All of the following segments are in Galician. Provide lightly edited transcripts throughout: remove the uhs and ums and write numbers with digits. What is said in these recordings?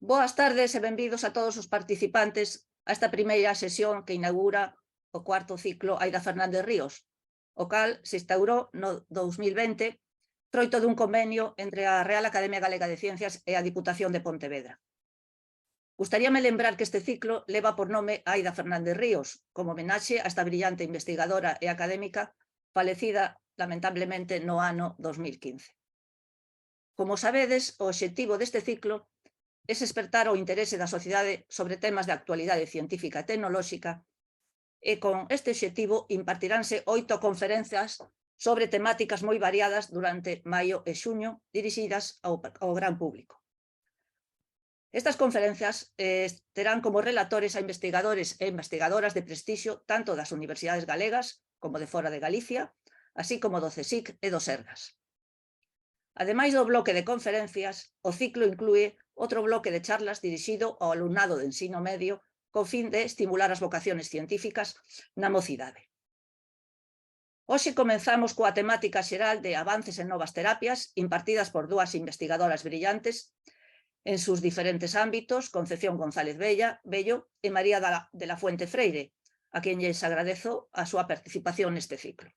Boas tardes e benvidos a todos os participantes a esta primeira sesión que inaugura o cuarto ciclo Aida Fernández Ríos, o cal se instaurou no 2020 froito dun convenio entre a Real Academia Galega de Ciencias e a Diputación de Pontevedra. Gustaríame lembrar que este ciclo leva por nome Aida Fernández Ríos, como homenaxe a esta brillante investigadora e académica falecida lamentablemente no ano 2015. Como sabedes, o obxectivo deste ciclo é despertar o interese da sociedade sobre temas de actualidade científica e tecnolóxica e con este obxectivo impartiránse 8 conferencias sobre temáticas moi variadas durante maio e xuño dirixidas ao gran público. Estas conferencias terán como relatores a investigadores e investigadoras de prestixio tanto das universidades galegas como de fora de Galicia, así como do CSIC e do Sergas. Ademais do bloque de conferencias, o ciclo inclúe outro bloque de charlas dirixido ao alumnado de ensino medio con fin de estimular as vocaciones científicas na mocidade. Hoxe comenzamos coa temática xeral de avances en novas terapias impartidas por dúas investigadoras brillantes en sus diferentes ámbitos, Concepción González Bello e María de la Fuente Freire, a quen lles agradezo a súa participación neste ciclo.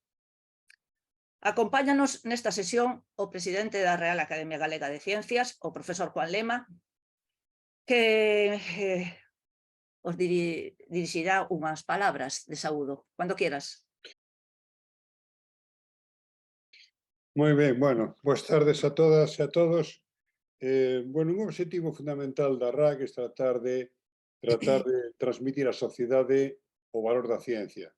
Acompáñanos nesta sesión o presidente da Real Academia Galega de Ciencias, o profesor Juan Lema, que os dirixirá unhas palabras de saúdo. Cando quieras. Moi ben, bueno, boas tardes a todas e a todos. Un obxectivo fundamental da RAC é tratar de transmitir á sociedade o valor da ciencia.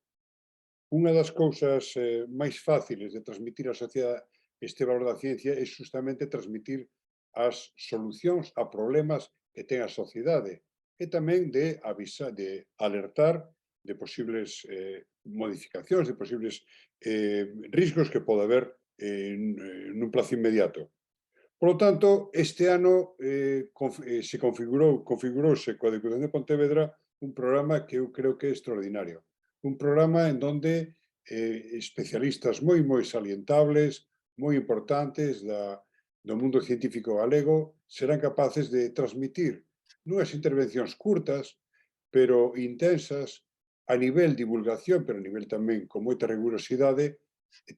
Unha das cousas máis fáciles de transmitir á sociedade este valor da ciencia é justamente transmitir as solucións a problemas que ten a sociedade e tamén de avisar, de alertar de posibles modificacións, de posibles riscos que pode haber nun plazo inmediato. Por lo tanto, este ano se configurouse coa Deputación de Pontevedra un programa que eu creo que é extraordinario. Un programa en donde especialistas moi salientables, moi importantes do mundo científico galego serán capaces de transmitir nunhas intervencións curtas, pero intensas, a nivel divulgación, pero a nivel tamén con moita rigurosidade,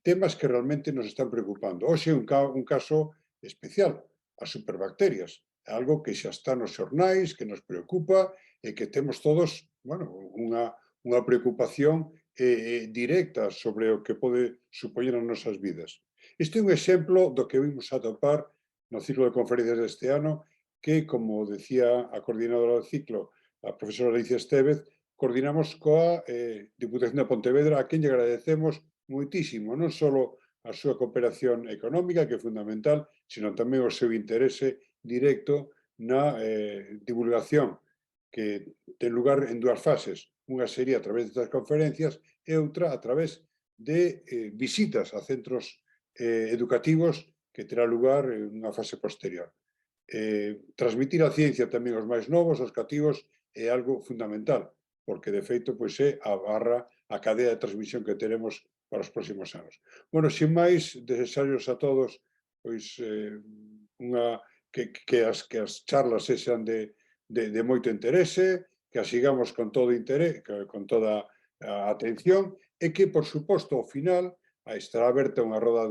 temas que realmente nos están preocupando. Hoxe é un caso especial, as superbacterias, algo que xa está nos xornais, que nos preocupa e que temos todos, unha preocupación directa sobre o que pode supoñer as nosas vidas. Este é un exemplo do que vimos atopar no ciclo de conferencias deste ano, que, como decía a coordinadora do ciclo, a profesora Alicia Estévez, coordinamos coa Diputación de Pontevedra, a quen lle agradecemos moitísimo, non só a súa cooperación económica, que é fundamental, sino tamén o seu interese directo na divulgación, que ten lugar en dúas fases. Unha sería a través destas conferencias e outra a través de visitas a centros educativos que terá lugar en unha fase posterior. Transmitir a ciencia tamén aos máis novos, aos cativos, é algo fundamental, porque de feito é a cadea de transmisión que teremos para os próximos anos. Sin máis, desexarlos a todos que as charlas sexan de moito interese, que as sigamos con todo interés, con toda a atención, e que, por suposto, ao final, estará aberta unha rolda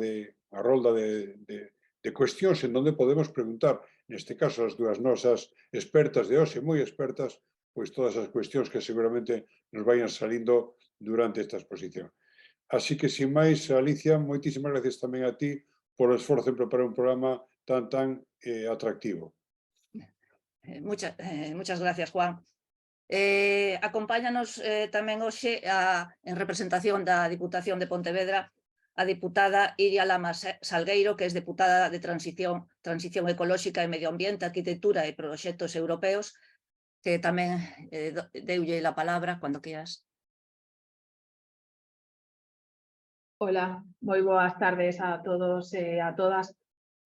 de cuestións en onde podemos preguntar, neste caso, as dúas nosas expertas de hoxe, moi expertas, pois todas as cuestións que seguramente nos vayan salindo durante esta exposición. Así que, sin máis, Alicia, moitísimas gracias tamén a ti por o esforzo en preparar un programa tan atractivo. Muchas gracias, Juan. Acompáñanos tamén hoxe en representación da Diputación de Pontevedra a diputada Iria Lama Salgueiro, que é deputada de Transición Ecolóxica e Medio Ambiente, Arquitectura e Proxectos Europeos, que tamén deulle a palabra cando quieras. Hola, moi boas tardes a todos e a todas.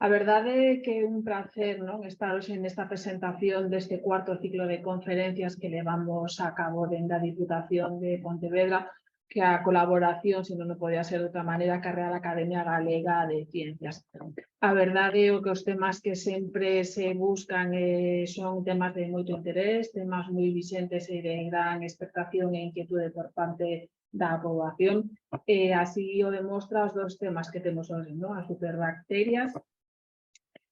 A verdade é que é un placer estar hoxe nesta presentación deste cuarto ciclo de conferencias que levamos a cabo dende a Diputación de Pontevedra, que a colaboración, se non podía ser de outra maneira, ca Real Academia Galega de Ciencias. A verdade é que os temas que sempre se buscan son temas de moito interés, temas moi vixentes e de gran expectación e inquietude por parte da poboación. Así o demostra os dos temas que temos hoxe, non? As superbacterias,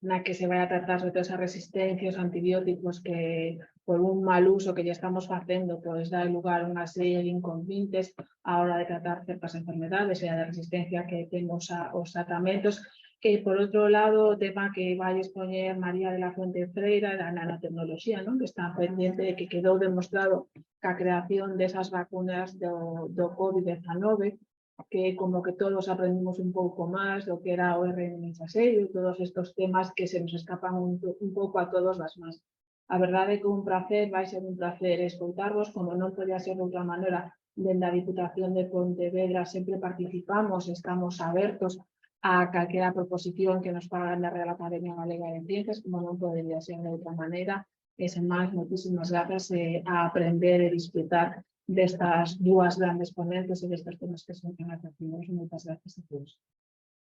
na que se vai a tratar sobre todas as resistencias aos antibióticos que por un mal uso que ya estamos facendo pois dá lugar a unha serie de inconvenientes a hora de tratar certas enfermedades e a resistencia que temos aos tratamentos. E por outro lado, o tema que vai expoñer María de la Fuente Freira da nanotecnoloxía, non? Que está pendiente de que quedou demostrado que a creación desas vacunas do COVID-19 que como que todos aprendimos un pouco máis do que era o RN mensaxeiro e todos estes temas que se nos escapan un pouco a todos das mans. A verdade é que vai ser un placer escoitarvos, como non podía ser de outra maneira, dende a Diputación de Pontevedra sempre participamos, estamos abertos a calquera proposición que nos fagan da Real Academia Galega de Ciencias, como non podería ser de outra maneira, e sen máis, moitísimas grazas a aprender e disfrutar destas dúas grandes ponentes e destes temas que son tan atractivos. Moitas gracias a todos.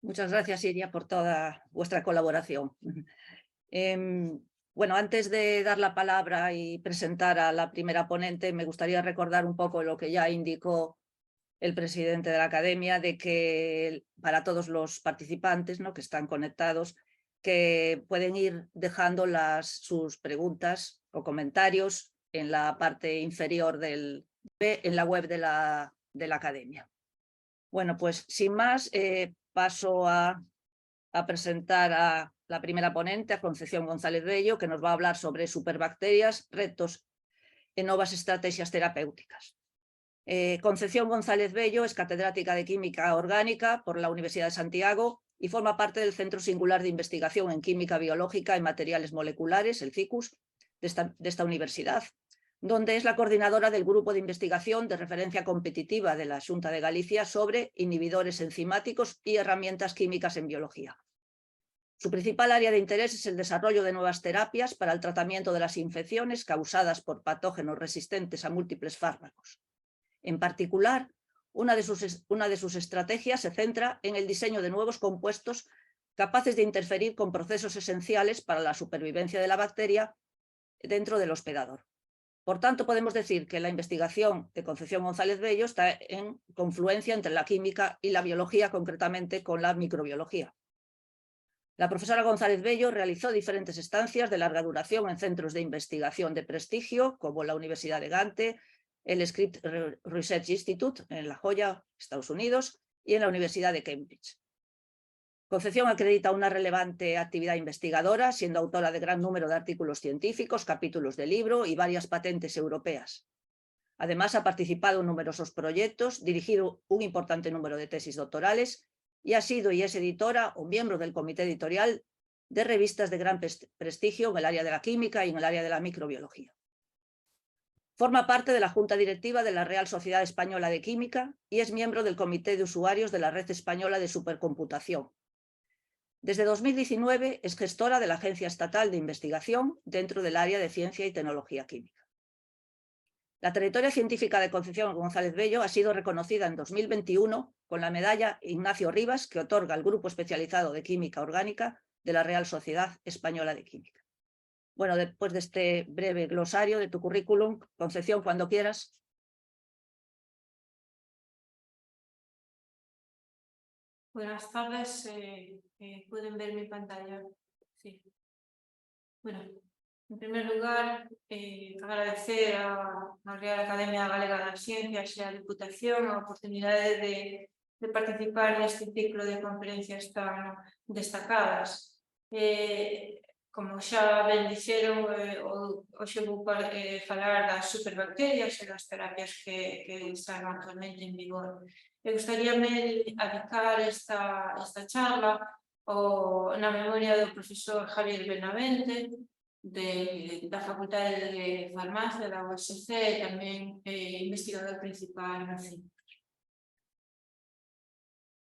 Muchas gracias, Iria, por toda vuestra colaboración. Bueno, antes de dar la palabra y presentar a la primera ponente, me gustaría recordar un poco lo que ya indicó el presidente de la Academia, de que para todos los participantes, ¿no?, que están conectados, que pueden ir dejando sus preguntas o comentarios en la parte inferior en la web de la Academia. Bueno, pues sin más, paso a presentar a la primera ponente, a Concepción González Bello, que nos va a hablar sobre superbacterias, retos e novas estrategias terapéuticas. Concepción González Bello es catedrática de Química Orgánica por la Universidad de Santiago y forma parte del Centro Singular de Investigación en Química Biológica y Materiales Moleculares, el CICUS, de esta universidad, donde es la coordinadora del Grupo de Investigación de Referencia Competitiva de la Xunta de Galicia sobre inhibidores enzimáticos y herramientas químicas en biología. Su principal área de interés es el desarrollo de nuevas terapias para el tratamiento de las infecciones causadas por patógenos resistentes a múltiples fármacos. En particular, una de sus estrategias se centra en el diseño de nuevos compuestos capaces de interferir con procesos esenciales para la supervivencia de la bacteria dentro del hospedador. Por tanto, podemos decir que la investigación de Concepción González Bello está en confluencia entre la química y la biología, concretamente con la microbiología. La profesora González Bello realizó diferentes estancias de larga duración en centros de investigación de prestigio, como la Universidad de Gante, el Scripps Research Institute en La Joya, Estados Unidos, y en la Universidad de Cambridge. Concepción acredita una relevante actividad investigadora, siendo autora de gran número de artículos científicos, capítulos de libro y varias patentes europeas. Además, ha participado en numerosos proyectos, dirigido un importante número de tesis doctorales y ha sido y es editora o miembro del comité editorial de revistas de gran prestigio en el área de la química y en el área de la microbiología. Forma parte de la Junta Directiva de la Real Sociedad Española de Química y es miembro del Comité de Usuarios de la Red Española de Supercomputación. Desde 2019 es gestora de la Agencia Estatal de Investigación dentro del área de Ciencia y Tecnología Química. La trayectoria científica de Concepción González Bello ha sido reconocida en 2021 con la medalla Ignacio Rivas que otorga el Grupo Especializado de Química Orgánica de la Real Sociedad Española de Química. Bueno, después de este breve glosario de tu currículum, Concepción, cuando quieras. Buenas tardes, ¿pueden ver mi pantalla? Sí. Bueno, en primer lugar, agradecer a la Real Academia Galega das Ciencias e a Diputación a oportunidade de participar neste ciclo de conferencias tan destacadas. Como xa ben dixeron, hoxe vou falar das superbacterias e das terapias que están actualmente en vigor. Me gustaríame dedicar esta charla na memoria do profesor Javier Benavente, da Facultade de Farmacia da USC e tamén investigador principal no CICUS.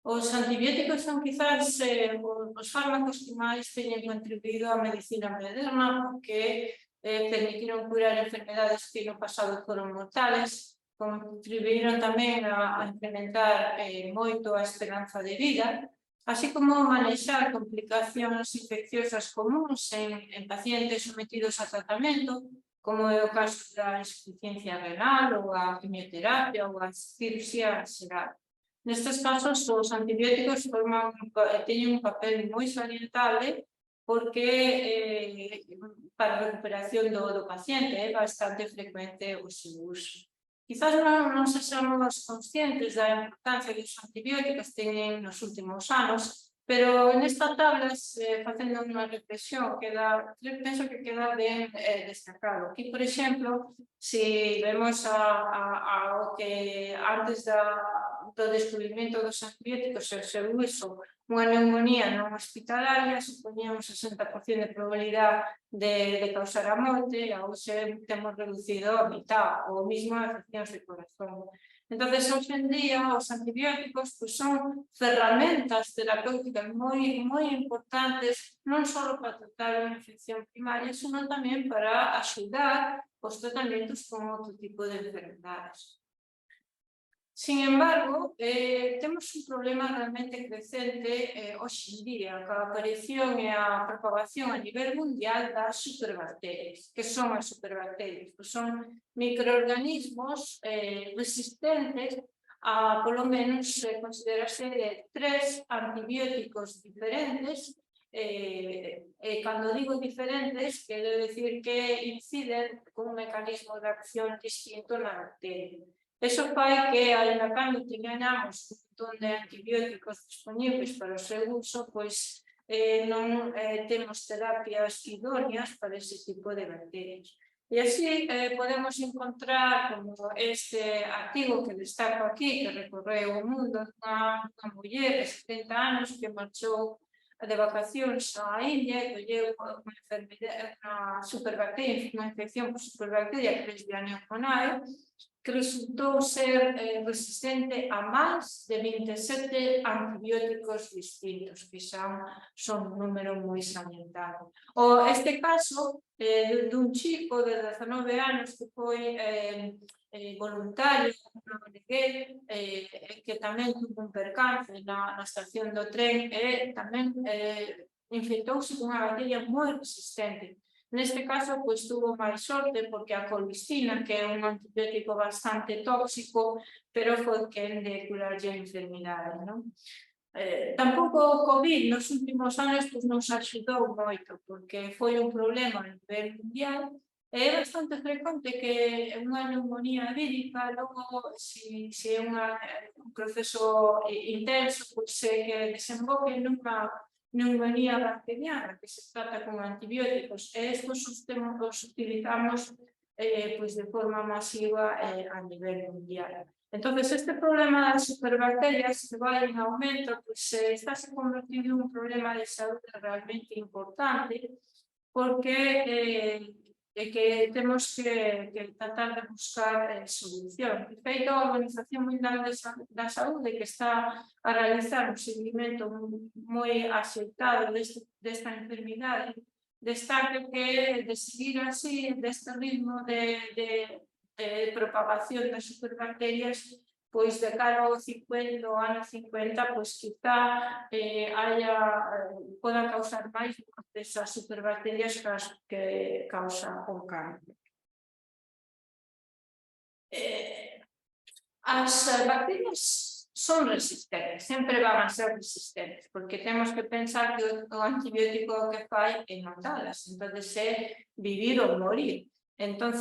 Os antibióticos son quizás os fármacos que máis teñen contribuído á medicina moderna porque permitiron curar enfermedades que no pasado foron mortales, contribuíron tamén a incrementar moito a esperanza de vida, así como manexar complicacións infecciosas comuns en pacientes sometidos a tratamento, como é o caso da insuficiencia renal ou a quimioterapia ou a cirurxía xeral. Nestes casos, os antibióticos teñen un papel moi salientable porque para a recuperación do paciente é bastante frecuente o seu uso. Quizás non sexamos conscientes da importancia que os antibióticos teñen nos últimos anos, pero nesta tabla, facendo unha reflexión, penso que queda ben destacado. Aquí, por exemplo, se vemos ao que antes do descubrimento dos antibióticos e o seu uso, unha neumonía non hospitalaria supoñía un 60% de probabilidade de causar a morte, a hoxe temos reducido a mitad, ou mesmo a afeccións de corazón. Entón, hoxe en día, os antibióticos son ferramentas terapéuticas moi importantes, non só para tratar unha infección primaria, senón tamén para axudar os tratamentos con outro tipo de enfermedades. Sin embargo, temos un problema realmente crecente hoxe en día, coa aparición e a propagación a nivel mundial das superbacterias. Que son as superbacterias? Son microorganismos resistentes a, polo menos, considerarse de 3 antibióticos diferentes. Cando digo diferentes, quero dicir que inciden con un mecanismo de acción distinto na bacteria. Eso fai que, ainda cando teñamos un montón de antibióticos disponibles para o seu uso, pois non temos terapias idóneas para ese tipo de bacterias. E así podemos encontrar, como este artigo que destaco aquí, que recorreu o mundo, unha muller de 70 anos que marchou de vacacións á India e colleu unha superbacteria, unha infección por superbacteria Klebsiella pneumoniae, que resultou ser resistente a máis de 27 antibióticos distintos, que xa son un número moi salientado. Este caso dun chico de 19 anos que foi voluntario na ONG, que tamén tuvo un percance na estación do tren e tamén infectouse con unha bacteria moi resistente. Neste caso, pois, tuvo máis sorte porque a colistina, que é un antibiótico bastante tóxico, pero foi quen de curarlle a enfermidade, non? Tampouco o COVID nos últimos anos nos axudou moito, porque foi un problema a nivel mundial. É bastante frecuente que unha neumonía vírica, logo, se é un proceso intenso, pois que desemboque nunha neumonía bacteriana que se trata con antibióticos e estos os utilizamos de forma masiva a nivel mundial. Entón, este problema das superbacterias que vai en aumento está se convertindo en un problema de saúde realmente importante porque temos que tratar de buscar solución. De feito, a Organización Mundial da Saúde, que está a realizar un seguimento moi axeitado desta enfermidade, destaca que de seguir así, deste ritmo de propagación das superbacterias, pois de cara ao ano 50, pois quizá poda causar máis desas superbacterias que causa o cáncer. As bacterias son resistentes, sempre van a ser resistentes, porque temos que pensar que o antibiótico que fai é matalas, entón é vivir ou morir. Entón,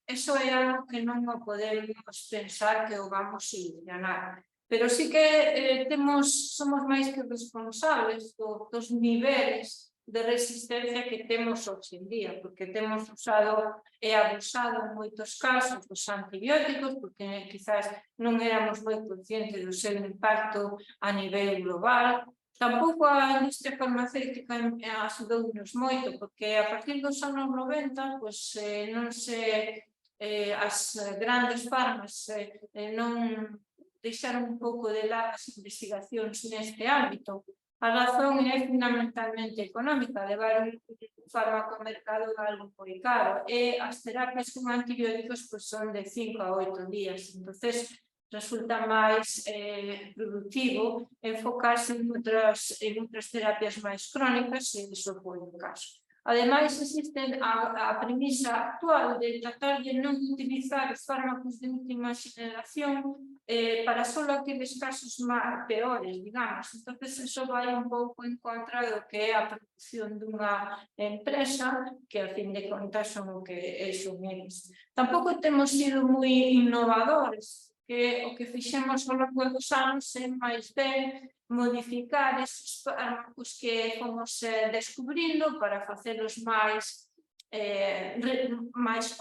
eso é algo que non o podemos pensar que o vamos solucionar. Pero sí que somos máis que responsables dos niveles de resistencia que temos hoxe en día, porque temos usado e abusado en moitos casos dos antibióticos, porque quizás non éramos moi conscientes do seu impacto a nivel global. Tampouco a industria farmacéutica axudounos moito, porque a partir dos anos 90 as grandes farmas non deixaron un pouco de lado as investigacións neste ámbito. A razón é fundamentalmente económica, levar un fármaco ao mercado é algo moi caro e as terapias con antibióticos pois, son de 5 a 8 días, entonces resulta máis productivo enfocarse en outras terapias máis crónicas se iso foi o caso. Ademais, existe a premisa actual de tratar de non utilizar os fármacos de última xeneración para só aqueles casos peores, digamos. Entón, eso vai un pouco en contra do que é a producción dunha empresa que, a fin de contas, son o que son eles. Tampouco temos sido moi innovadores, que o que fixemos ao longo dos anos é máis ben modificar esos fármacos que fomos descubrindo para facelos máis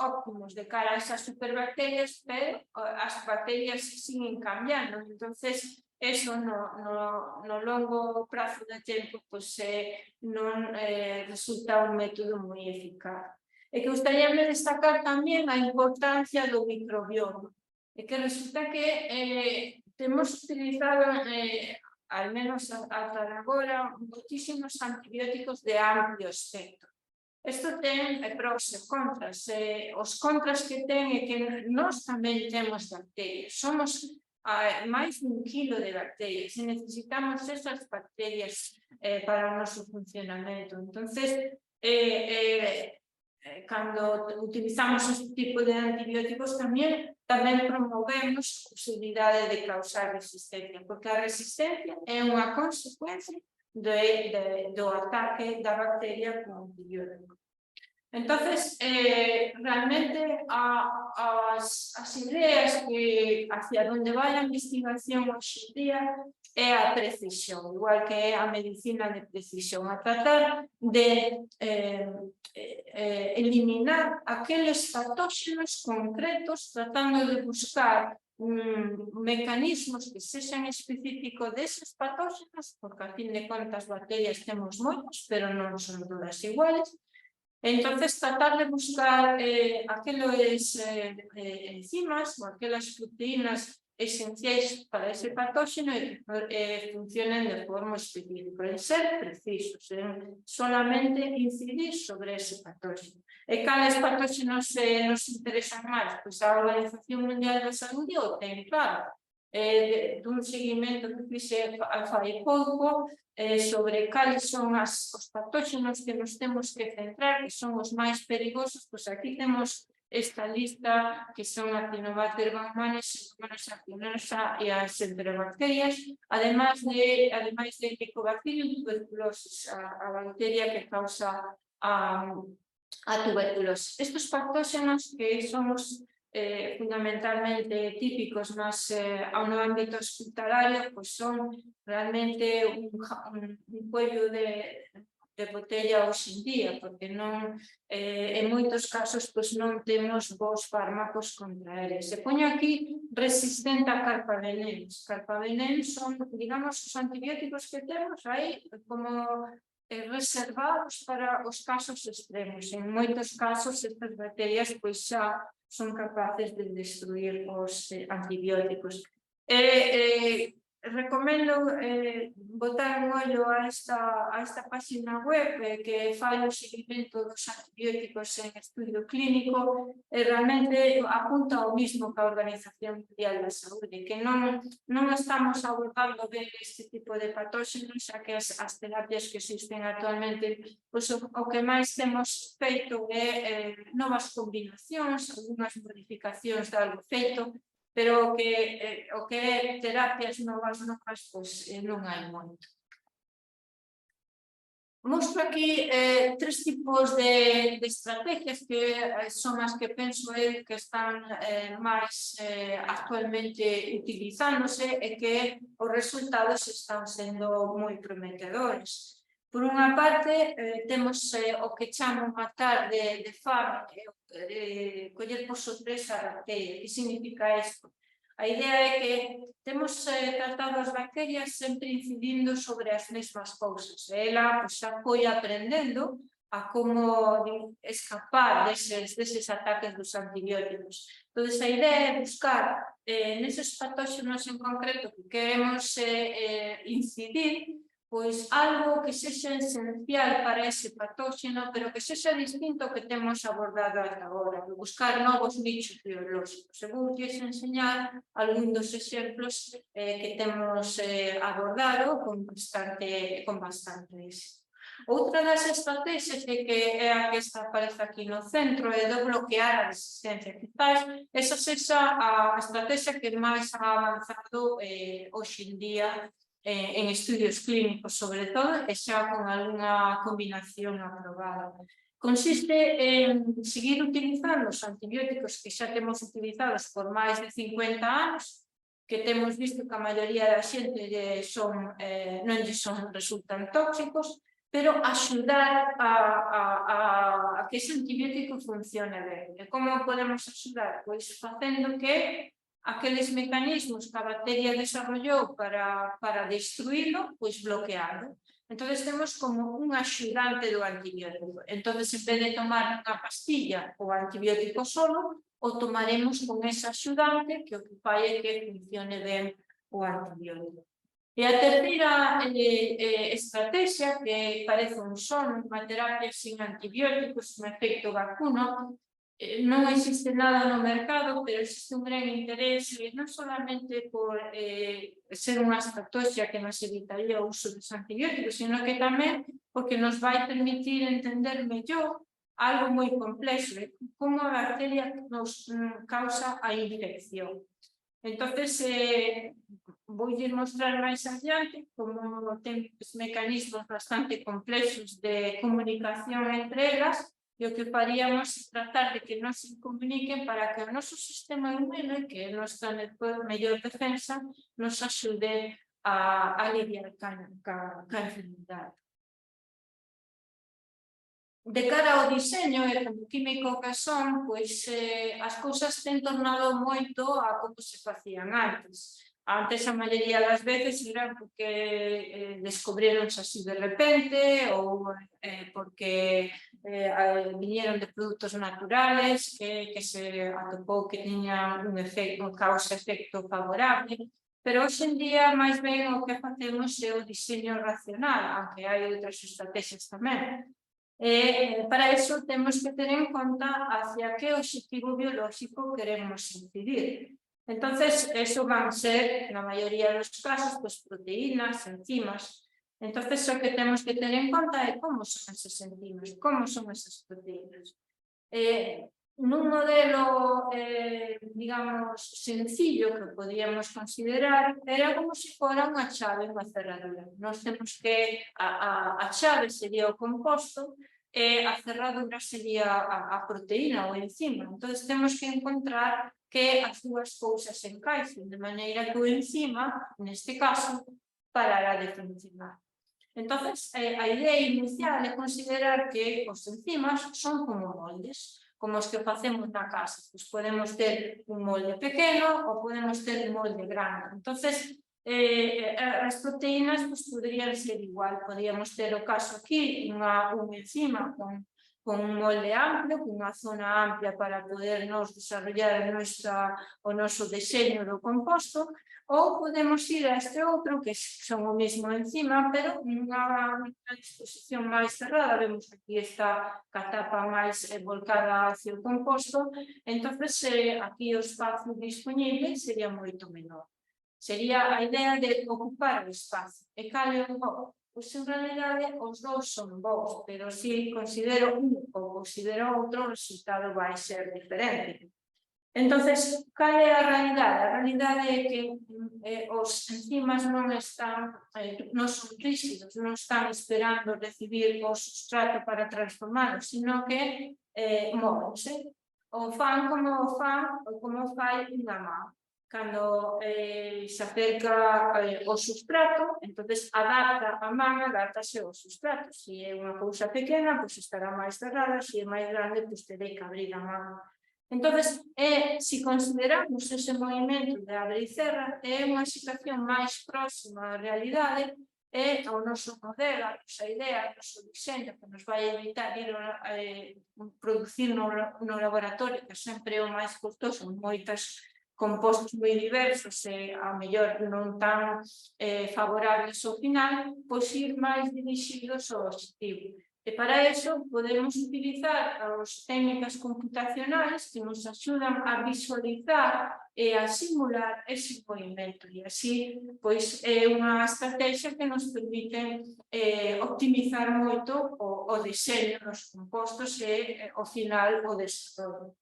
óptimos de cara a esas superbacterias, pero as bacterias siguen cambiando. Entonces, eso no longo prazo de tempo non resulta un método moi eficaz. E que gustaríame destacar tamén a importancia do microbioma, e que resulta que temos utilizado al menos ata agora, moitísimos antibióticos de amplio espectro. Isto ten pros e contras. Os contras que ten é que nós tamén temos bacterias. Somos máis de 1 kilo de bacterias e necesitamos esas bacterias para o noso funcionamento. Entonces, cando utilizamos este tipo de antibióticos tamén promovemos a posibilidade de causar resistencia, porque a resistencia é unha consecuencia do ataque da bacteria con antibiótico. Entonces, realmente as ideas que hacia onde vai a investigación hoxe día é a precisión, igual que é a medicina de precisión, a tratar de eliminar aqueles patóxenos concretos, tratando de buscar mecanismos que sexan específicos deses patóxenos, porque a fin de contas bacterias temos moitos, pero non son todas iguales. Entonces, tratar de buscar aqueles enzimas ou aquelas proteínas esenciais para ese patóxeno e funcionen de forma específica, en ser precisos, en solamente incidir sobre ese patóxeno. E cales patóxenos nos interesan máis? Pois a Organización Mundial da Saúde o ten claro, dun seguimento que fixe fai pouco sobre cales son os patóxenos que nos temos que centrar, que son os máis perigosos. Pois aquí temos esta lista que son Actinobacter baumannii, Actinosa e as enterobacterias, ademais de Mycobacterium tuberculosis, a bacteria que causa a tuberculosis. Estes patóxenos que son fundamentalmente típicos no ámbito hospitalario, pois son realmente un cuello de botella hoxe en día, porque en moitos casos non temos bons fármacos contra eles. Se poño aquí resistente a carbapenems. Carbapenems son, digamos, os antibióticos que temos aí como reservados para os casos extremos. En moitos casos, estas bacterias xa son capaces de destruir os antibióticos. Recomendo botar un ollo a esta página web que fai o seguimento dos antibióticos en estudio clínico e realmente apunta ao mismo que a Organización Mundial da Saúde, que non estamos abordando ben este tipo de patóxenos, xa que as terapias que existen actualmente, o que máis temos feito é novas combinacións, algunhas modificacións de algo feito, pero o que é terapias novas, pois non hai moito. Mostro aquí 3 tipos de estrategias que son as que penso que están máis actualmente utilizándose e que os resultados están sendo moi prometedores. Por unha parte, temos o que chamo matar de fama, coller por sorpresa a bacteria. Que significa isto? A idea é que temos tratado as bacterias sempre incidindo sobre as mesmas cousas. Ela xa foi aprendendo a como escapar deses ataques dos antibióticos. Entón, a idea é buscar neses patóxenos en concreto que queremos incidir, pois algo que sexa esencial para ese patóxeno, pero que sexa distinto ao que temos abordado ata agora, buscar novos nichos biolóxicos. Eu vou lles enseñar algún dos exemplos que temos abordado con bastante éxito. Outra das estrategias que é a que aparece aquí no centro é de bloquear a resistencia. Quizás esa sexa a estrategia que máis ha avanzado hoxe en día en estudios clínicos, sobre todo, e xa con algunha combinación aprobada. Consiste en seguir utilizando os antibióticos que xa temos utilizados por máis de 50 anos, que temos visto que a maioría da xente non resultan tóxicos, pero axudar a que ese antibiótico funcione ben. E como podemos axudar? Pois facendo que aqueles mecanismos que a bacteria desarrollou para destruílo, pois bloqueado. Entón, temos como un axudante do antibiótico. Entón, en vez de tomar unha pastilla o antibiótico solo, o tomaremos con ese axudante que o que fai é que funcione ben o antibiótico. E a terceira estrategia, que parece un son, unha terapia sin antibióticos, un efecto vacuno, non existe nada no mercado, pero existe un gran interese, non solamente por ser unha estrategia que nos evitaría o uso dos antibióticos, sino que tamén porque nos vai permitir entender mellor algo moi complexo, como a bacteria nos causa a infección. Entón, vou mostrar máis adiante como ten mecanismos bastante complexos de comunicación entre elas, e o que faríamos é tratar de que non se comuniquen para que o noso sistema inmune, que é a nosa mellor defensa, nos axude a lidiar ca enfermidade. De cara ao diseño e como químico que son, pois as cousas ten tornado moito a como se facían antes. Antes, a maioría das veces, era porque descubríronse así de repente ou porque viñeron de produtos naturales que se atopou que tiñan un causa-efecto favorable. Pero hoxe en día, máis ben, o que facemos é o diseño racional, aunque hai outras estrategias tamén. Para iso temos que ter en conta hacia que obxectivo biolóxico queremos incidir. Entón, eso van ser, na maioría dos casos, proteínas, enzimas. Entón, o que temos que ter en conta é como son esas enzimas, como son esas proteínas. Nun modelo, digamos, sencillo que podíamos considerar, era como se fora unha chave, unha cerradura. Nós temos que, a chave sería o composto e a cerradura sería a proteína ou enzima. Entón, temos que encontrar que as dúas cousas se encaixen, de maneira que o enzima, neste caso, parará de funcionar. Entón, a idea inicial é considerar que os enzimas son como moldes, como os que facemos na casa. Pois podemos ter un molde pequeno ou podemos ter un molde grande. Entón, as proteínas podrían ser igual. Podríamos ter o caso aquí, unha enzima con un molde amplio, con unha zona amplia para poder nos desarrollar o noso deseño do composto, ou podemos ir a este outro, que son o mesmo enzima, pero nunha disposición máis cerrada. Vemos que aquí está a tapa máis volcada hacia o composto, entón aquí o espacio disponible sería moito menor. Sería a idea de ocupar o espacio. E cal é o bo? Pois, en realidade, os dous son bons, pero se considero un ou considero outro, o resultado vai ser diferente. Entón, cal é a realidade? A realidade é que os enzimas non son rígidos, non están esperando recibir o substrato para transformarlo, sino que móvense. O fan como fai unha man. Cando se acerca o substrato, entón adapta a man, adaptase ao substrato. Se é unha cousa pequena, pois estará máis cerrada, se é máis grande, pois terei que abrir a man. Entón, se consideramos ese movimento de abre e cerra, é unha situación máis próxima á realidade, é o noso modelo, a nosa idea, o noso diseño, que nos vai evitar ir producir no laboratorio, que sempre é o máis costoso en moitas compostos moi diversos e a mellor non tan favorables ao final, pois ir máis dirixidos ao objetivo. E para iso podemos utilizar as técnicas computacionais que nos axudan a visualizar e a simular ese movimento. E así, pois, é unha estrategia que nos permite optimizar moito o deseño dos compostos e, ao final, o desarrollo.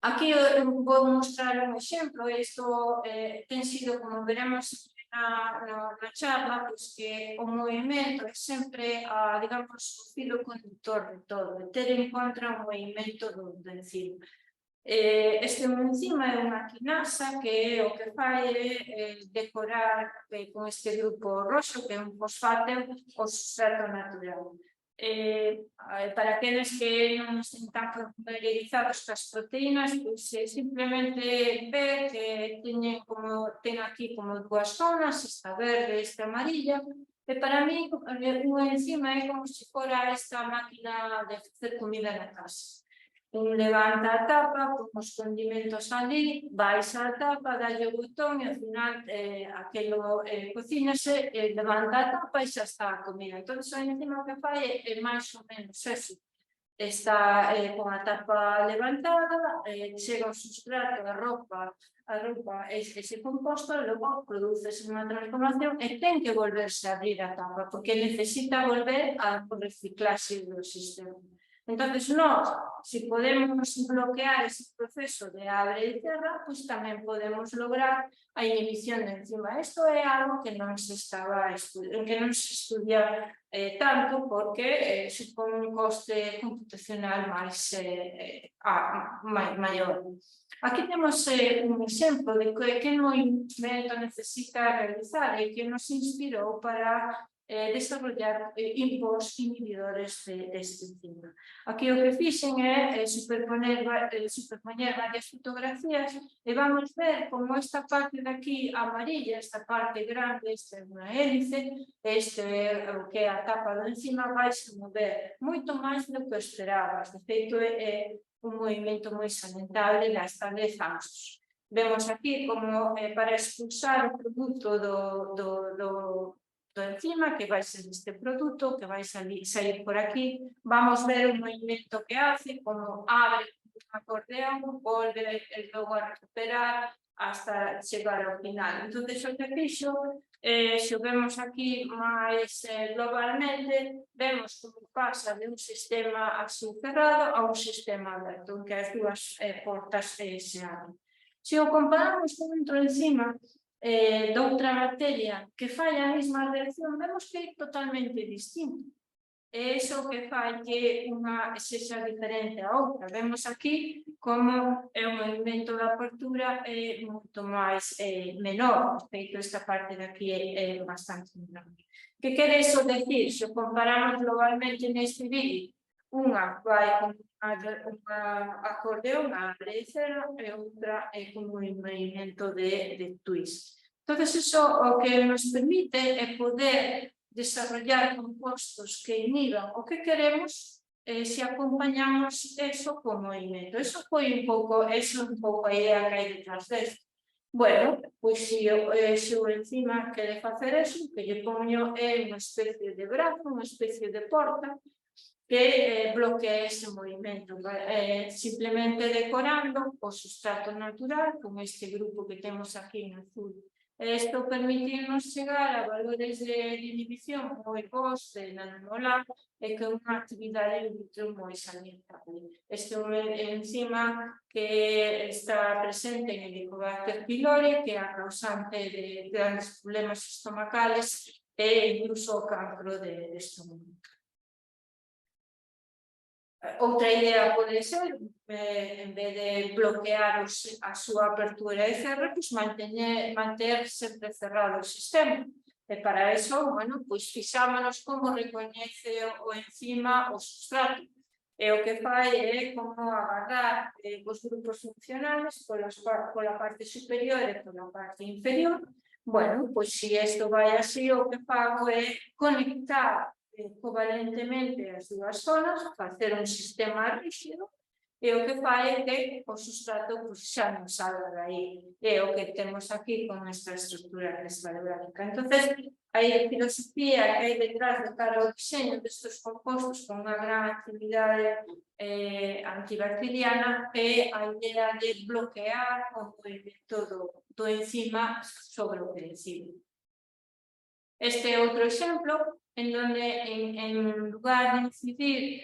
Aquí vou mostrar un exemplo. Isto ten sido, como veremos na charla, pois que o movimento é sempre, digamos, o filo conductor de todo, de ter en conta o movimento do enzima. Este enzima é unha quinasa que o que fai é decorar con este grupo roxo, que é un fosfato, o substrato natural. Para aqueles que non estén tan familiarizados cas proteínas, pois simplemente ver que ten aquí como dúas zonas, esta verde e esta amarilla, e para mí un enzima é como se fora esta máquina de facer comida na casa. Un levanta a tapa, pon os condimentos ali, baixa a tapa, dalle o botón e ao final aquilo cocínase, levanta a tapa e xa está a comida. Entón, o enzima que fai é máis ou menos eso. Está con a tapa levantada, chega ao substrato, a roupa ese composto, logo produces unha transformación e ten que volverse a abrir a tapa, porque necesita volver a reciclarse do sistema. Entón, nós, se podemos bloquear ese proceso de abre e cerra, pois tamén podemos lograr a inhibición de enzima. Isto é algo que non se estudia tanto porque supón un coste computacional maior. Aquí temos un exemplo de que movimento necesita realizar e que nos inspirou para desarrollar impos inhibidores deste enzima. Aquí o que fixen é superpoñer varias fotografías e vamos ver como esta parte de aquí amarilla, esta parte grande, esta é unha hélice, este é o que é a tapa do enzima, vai se mover moito máis do que esperabas. De feito, é un movimento moi salientable nas tablas angstros. Vemos aquí como para expulsar o produto do enzima, que vai ser este produto, que vai sair por aquí. Vamos ver o movimento que hace, como abre un acordeón, volve logo a recuperar hasta chegar ao final. Entón, o que fixo, se o vemos aquí máis globalmente, vemos como pasa de un sistema así cerrado a un sistema aberto, que as dúas portas se abren. Se o comparamos con outro enzima doutra bacteria que fai a mesma reacción, vemos que é totalmente distinto. É iso que fai que unha sexa diferente a outra. Vemos aquí como o movimento da apertura é moito máis menor, feito esta parte de aquí é bastante menor. Que quere iso decir? Se comparamos globalmente neste vídeo, unha vai con unha acordeón, a abrecera, e outra é con un movimento de twist. Entón, iso o que nos permite é poder desarrollar compostos que inhiban o que queremos se acompañamos eso con movimento. Eso foi un pouco a idea que hai detrás desto. Bueno, pois se o enzima quere facer eso, que lle poño é unha especie de brazo, unha especie de porta, que bloquea ese movimento, simplemente decorando o substrato natural con este grupo que temos aquí en azul. Isto permite-nos chegar a valores de inhibición moi bons de nanomolar e con unha actividade in vitro moi salientable. Este é un enzima que está presente en Helicobacter pylori, que é a causante de grandes problemas estomacales e incluso o cancro de estómago. Outra idea pode ser, en vez de bloquear a súa apertura e cerro, manter sempre cerrado o sistema. E para iso, fixámonos como recoñece o enzima o substrato. E o que fai é como agarrar os grupos funcionales pola parte superior e pola parte inferior. Bueno, pois se isto vai así, o que fago é conectar covalentemente as dúas zonas, facer un sistema rígido e o que fai é que o sustrato xa non salga dai. É o que temos aquí con esta estructura cristalográfica. Entonces, hai a filosofía que hai detrás de cara ao diseño destes compostos con unha gran actividade antibacteriana é a idea de bloquear o movimento do enzima sobre o penicilo. Este é outro exemplo en donde, en lugar de incidir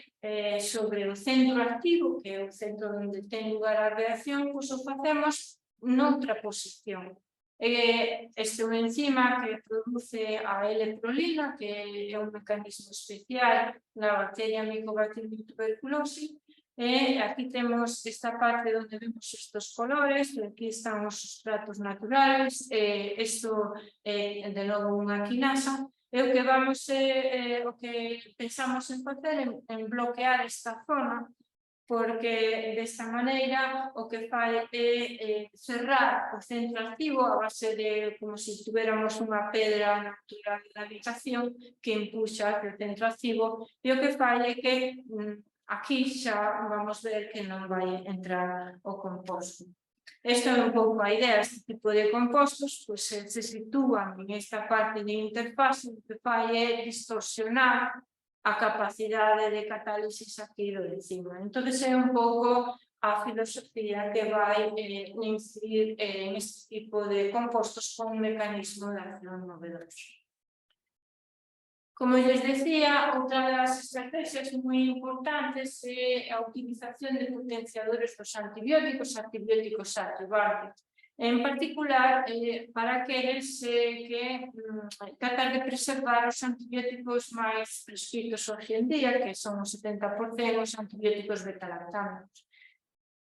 sobre o centro activo, que é o centro onde ten lugar a reacción, pois o facemos noutra posición. Este é un enzima que produce a L-prolina, que é un mecanismo especial na bacteria Mycobacterium tuberculosis, e aquí temos esta parte onde vemos estes colores, aquí están os sustratos naturales, isto é de novo unha quinasa, e o que o que pensamos en facer en bloquear esta zona, porque desta maneira o que fai é cerrar o centro activo a base de como se tuviéramos unha pedra natural da habitación que empuxa hacia o centro activo, e o que fai é que aquí xa vamos ver que non vai entrar o composto. Esta é un pouco a idea, este tipo de compostos se sitúan en esta parte de interfase, o que fai é distorsionar a capacidade de catálisis aquí do enzima. Entón, é un pouco a filosofía que vai incidir en este tipo de compostos con un mecanismo de acción novedoso. Como lles decía, outra das estrategias moi importantes é a utilización de potenciadores dos antibióticos activantes. En particular, para aqueles que tratar de preservar os antibióticos máis prescritos hoxe en día, que son o 70% os antibióticos beta-lactámicos.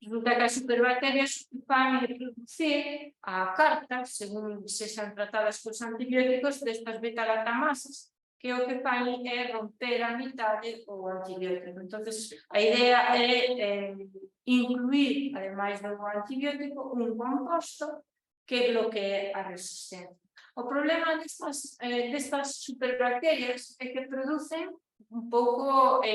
Resulta que as superbacterias van a producir a carta, según sexan tratadas cos antibióticos, destas beta-lactamasas, que o que fai é romper a mitade o antibiótico. Entón, a idea é incluir, ademais do antibiótico, un composto que bloquee a resistencia. O problema destas superbacterias é que producen un pouco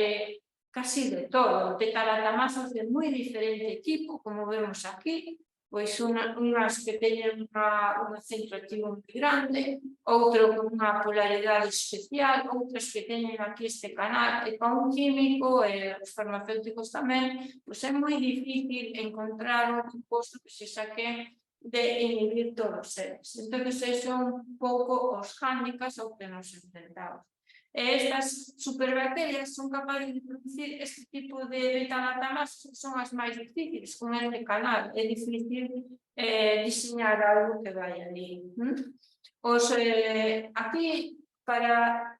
casi de todo, beta-lactamasas de moi diferente tipo, como vemos aquí, pois unhas que teñen un centro activo moi grande, outro con unha polaridade especial, outras que teñen aquí este canal e con un químico, e os farmacéuticos tamén, pois é moi difícil encontrar un composto que se saque de inhibir todos eles. Entón, esos son un pouco os hándicaps ao que nos enfrentamos. Estas superbacterias son capaces de producir este tipo de beta-lactamasas que son as máis difíciles con este canal. É difícil diseñar algo que vai ali. Aquí, para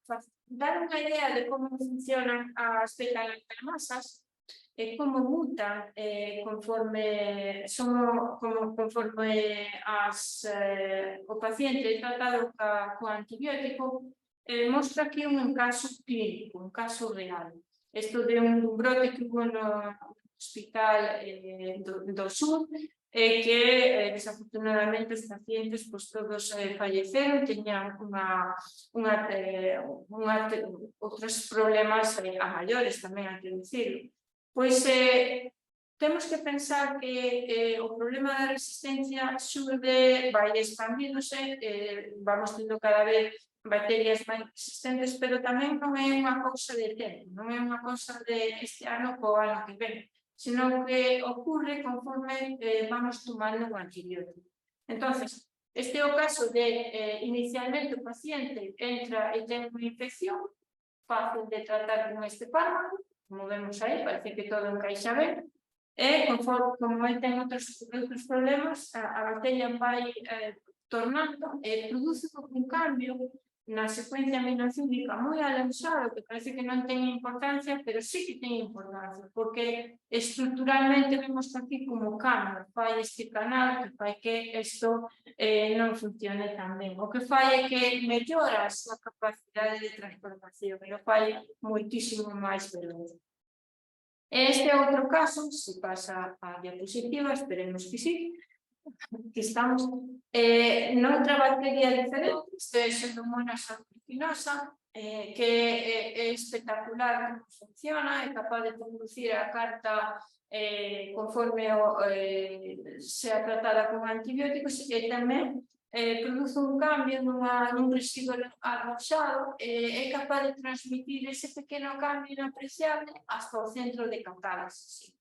dar unha idea de como funcionan as beta-lactamasas e como mutan conforme o paciente é tratado co antibiótico, mostra aquí un caso clínico, un caso real. Isto de un brote que hubo no hospital do sur, que desafortunadamente os pacientes todos falleceron, teñan outros problemas a maiores tamén, hai que dicirlo. Pois temos que pensar que o problema da resistencia vai expandíndose, vamos tendo cada vez bacterias máis resistentes, pero tamén non é unha cousa de tempo, non é unha cousa de este ano co ano que ven, senón que ocorre conforme vamos tomando un antibiótico. Entón, este é o caso de inicialmente o paciente entra e ten unha infección fácil de tratar con este fármaco, como vemos aí, parece que todo encaixa ben, e conforme como ele ten outros problemas, a bacteria vai tornando e produce un cambio na secuencia aminocídica moi alanzado, que parece que non ten importancia, pero sí que ten importancia, porque estruturalmente vemos aquí como cambia, fai este canal que fai que isto non funcione tan ben. O que fai é que mellora a súa capacidade de transformación, e o fai moitísimo máis veloz. Este é outro caso, se pasa a diapositiva, esperemos que sí, que estamos noutra bacteria diferente, isto é Pseudomonas aeruginosa, que é espectacular como funciona, é capaz de producir a carta conforme sea tratada con antibióticos, e tamén produce un cambio nun residuo arroxado e é capaz de transmitir ese pequeno cambio inapreciable hasta o centro de catálisis.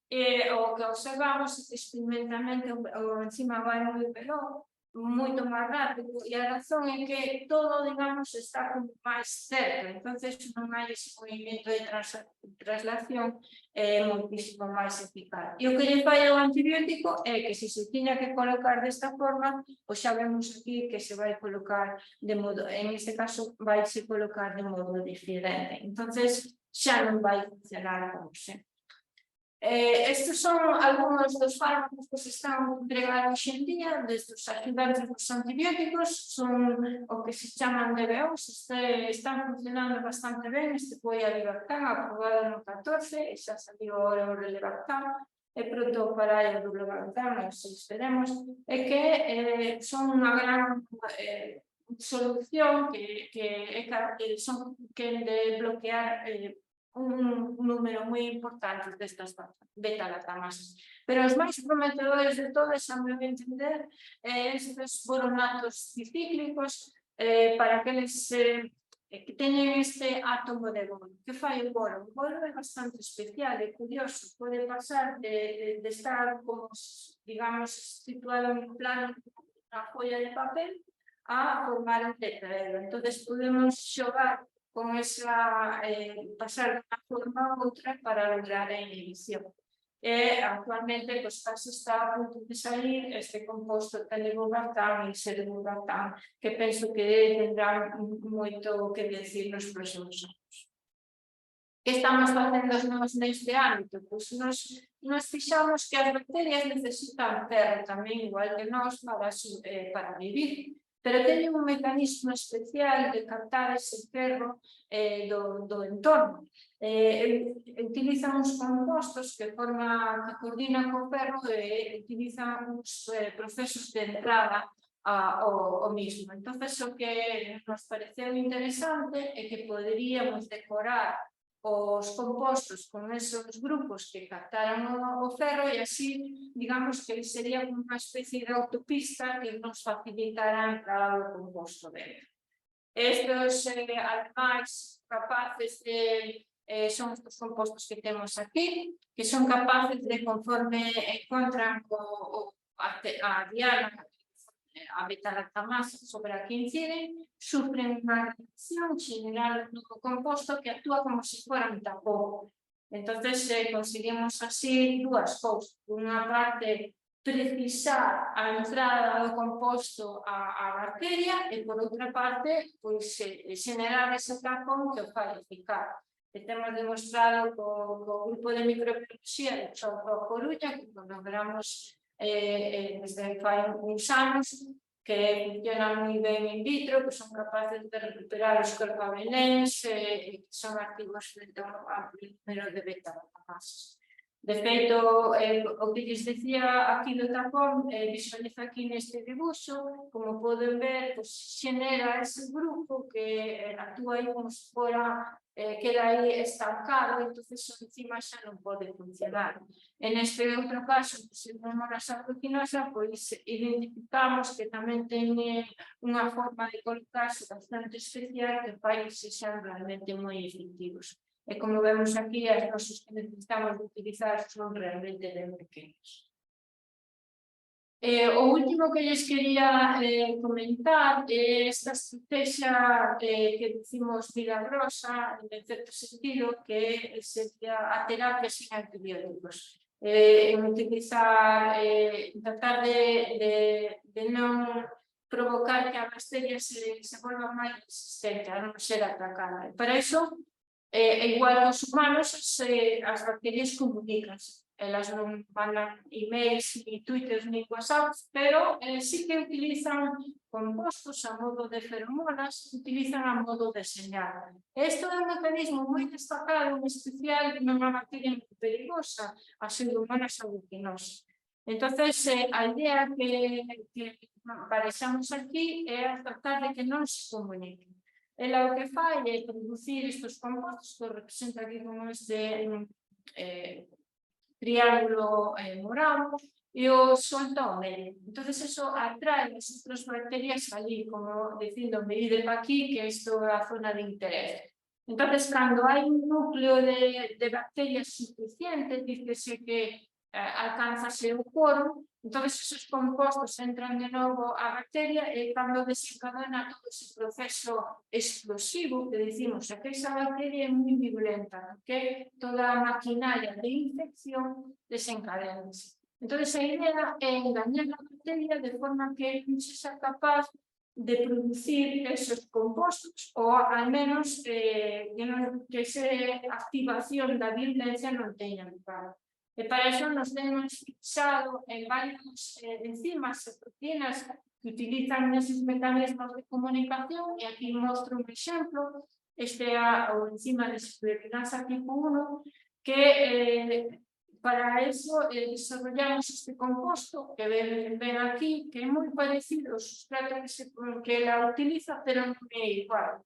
O que observamos é que experimentalmente o enzima vai moi veloz, moito máis rápido, e a razón é que todo, digamos, está como máis cerca, entonces non hai ese movimento de traslación moitísimo máis eficaz. E o que lle falla ao antibiótico é que se tiña que colocar desta forma, pois xa vemos aquí que se vai colocar de modo, en este caso vai se colocar de modo diferente, entonces xa non vai funcionar como sempre. Estes son algúns dos fármacos que se están empregando hoxe en día, desde os axudantes dos antibióticos, son o que se chaman DBOs, están funcionando bastante ben. Este foi a Libertad, aprobado no 14, e xa saliu o Relevactam, e pronto para o Relevactam, non sei, esperemos, e que son unha gran solución que son que de bloquear un número moi importante destas beta-lactamasas. Pero os máis prometedores de todos, a meu entender, estes boronatos cicíclicos para aqueles que teñen este átomo de boro. Que fai o boro? O boro é bastante especial, é curioso, pode pasar de estar, como, digamos, situado en plano na folla de papel a formar un tetraedro. Entón, podemos xogar con esa, pasar de unha forma a outra para lograr a inhibición. Actualmente, pues, está a punto de salir este composto telebulbactam e seribulbactam, que penso que tendrá moito que decir nos próximos anos. Que estamos facendo nós neste ámbito? Pois nos fixamos que as bacterias necesitan ferro tamén, igual que nós, para vivir. Pero teñen un mecanismo especial de captar ese ferro do entorno. Utilizan uns compostos que coordinan co ferro e utilizan uns procesos de entrada ao mismo. Entón, o que nos pareceu interesante é que poderíamos decorar os compostos con esos grupos que captaran o ferro e así, digamos que sería unha especie de autopista que nos facilitará a entrada do composto dentro. Estes, ademais, capaces de, son estes compostos que temos aquí, que son capaces de, conforme encontran a diana, a beta-lactamasa sobre a que inciden, sufren unha reacción general no composto que actúa como se fora un tapón. Entón, conseguimos así dúas cousas. Por unha parte, precisar a entrada do composto á bacteria e, por outra parte, generar ese tapón que o fai eficaz. E temos demostrado co grupo de microbiología de Choco Coruña, que logramos desde fai uns anos, que funcionan moi ben in vitro, que son capaces de recuperar os corpavenéns e que son activos frente a un amplio número de beta-lactamasas. De feito, o que lles decía aquí do tapón, visualiza aquí neste dibuixo, como poden ver, xenera ese grupo que actúa aí como se fora, queda aí estancado, entón o enzima xa non pode funcionar. En este outro caso, se vemos a aglutinosa, pois identificamos que tamén ten unha forma de colocarse bastante especial que fai que sexan realmente moi efectivos. E como vemos aquí, as dosis que necesitamos utilizar son realmente ben pequenas. O último que lles quería comentar é esta estrategia que dicimos milagrosa, en certo sentido, que sería a terapia sin antibióticos. Tratar de non provocar que a bacteria se volva máis resistente, a non ser atacada. Para iso, igual que os humanos, as bacterias comunicanse. Elas non mandan emails, ni twitters, ni whatsapps, pero sí que utilizan compostos a modo de feromonas, utilizan a modo de señal. Este é un mecanismo moi destacado, en especial nunha bacteria moi perigosa, a Pseudomonas aeruginosa. Entón, a idea que aparecemos aquí é tratar de que non se comuniquen. Ela o que fai é producir estes compostos que representa aquí como este triángulo morado y o solta ao medio. Entonces eso atrae as outras bacterias ali, como dicindo, medide para aquí que isto é a zona de interés. Entonces, cando hai un núcleo de bacterias suficiente, dícese que alcánzase o quórum, entonces esos compostos entran de novo á bacteria e cando desencadena todo ese proceso explosivo que decimos que esa bacteria é moi virulenta, porque toda a maquinaria de infección desencadenase. Entonces a idea é engañar a bacteria de forma que non se sea capaz de producir esos compostos ou al menos que esa activación da virulencia non teña lugar. E para iso nos temos fixado en varias enzimas e proteínas que utilizan esos mecanismos de comunicación e aquí mostro un exemplo. Este é o enzima de esclerotinasa tipo 1 que para eso desarrollamos este composto que ven aquí, que é moi parecido ao sustrato que ela utiliza, pero non é igual.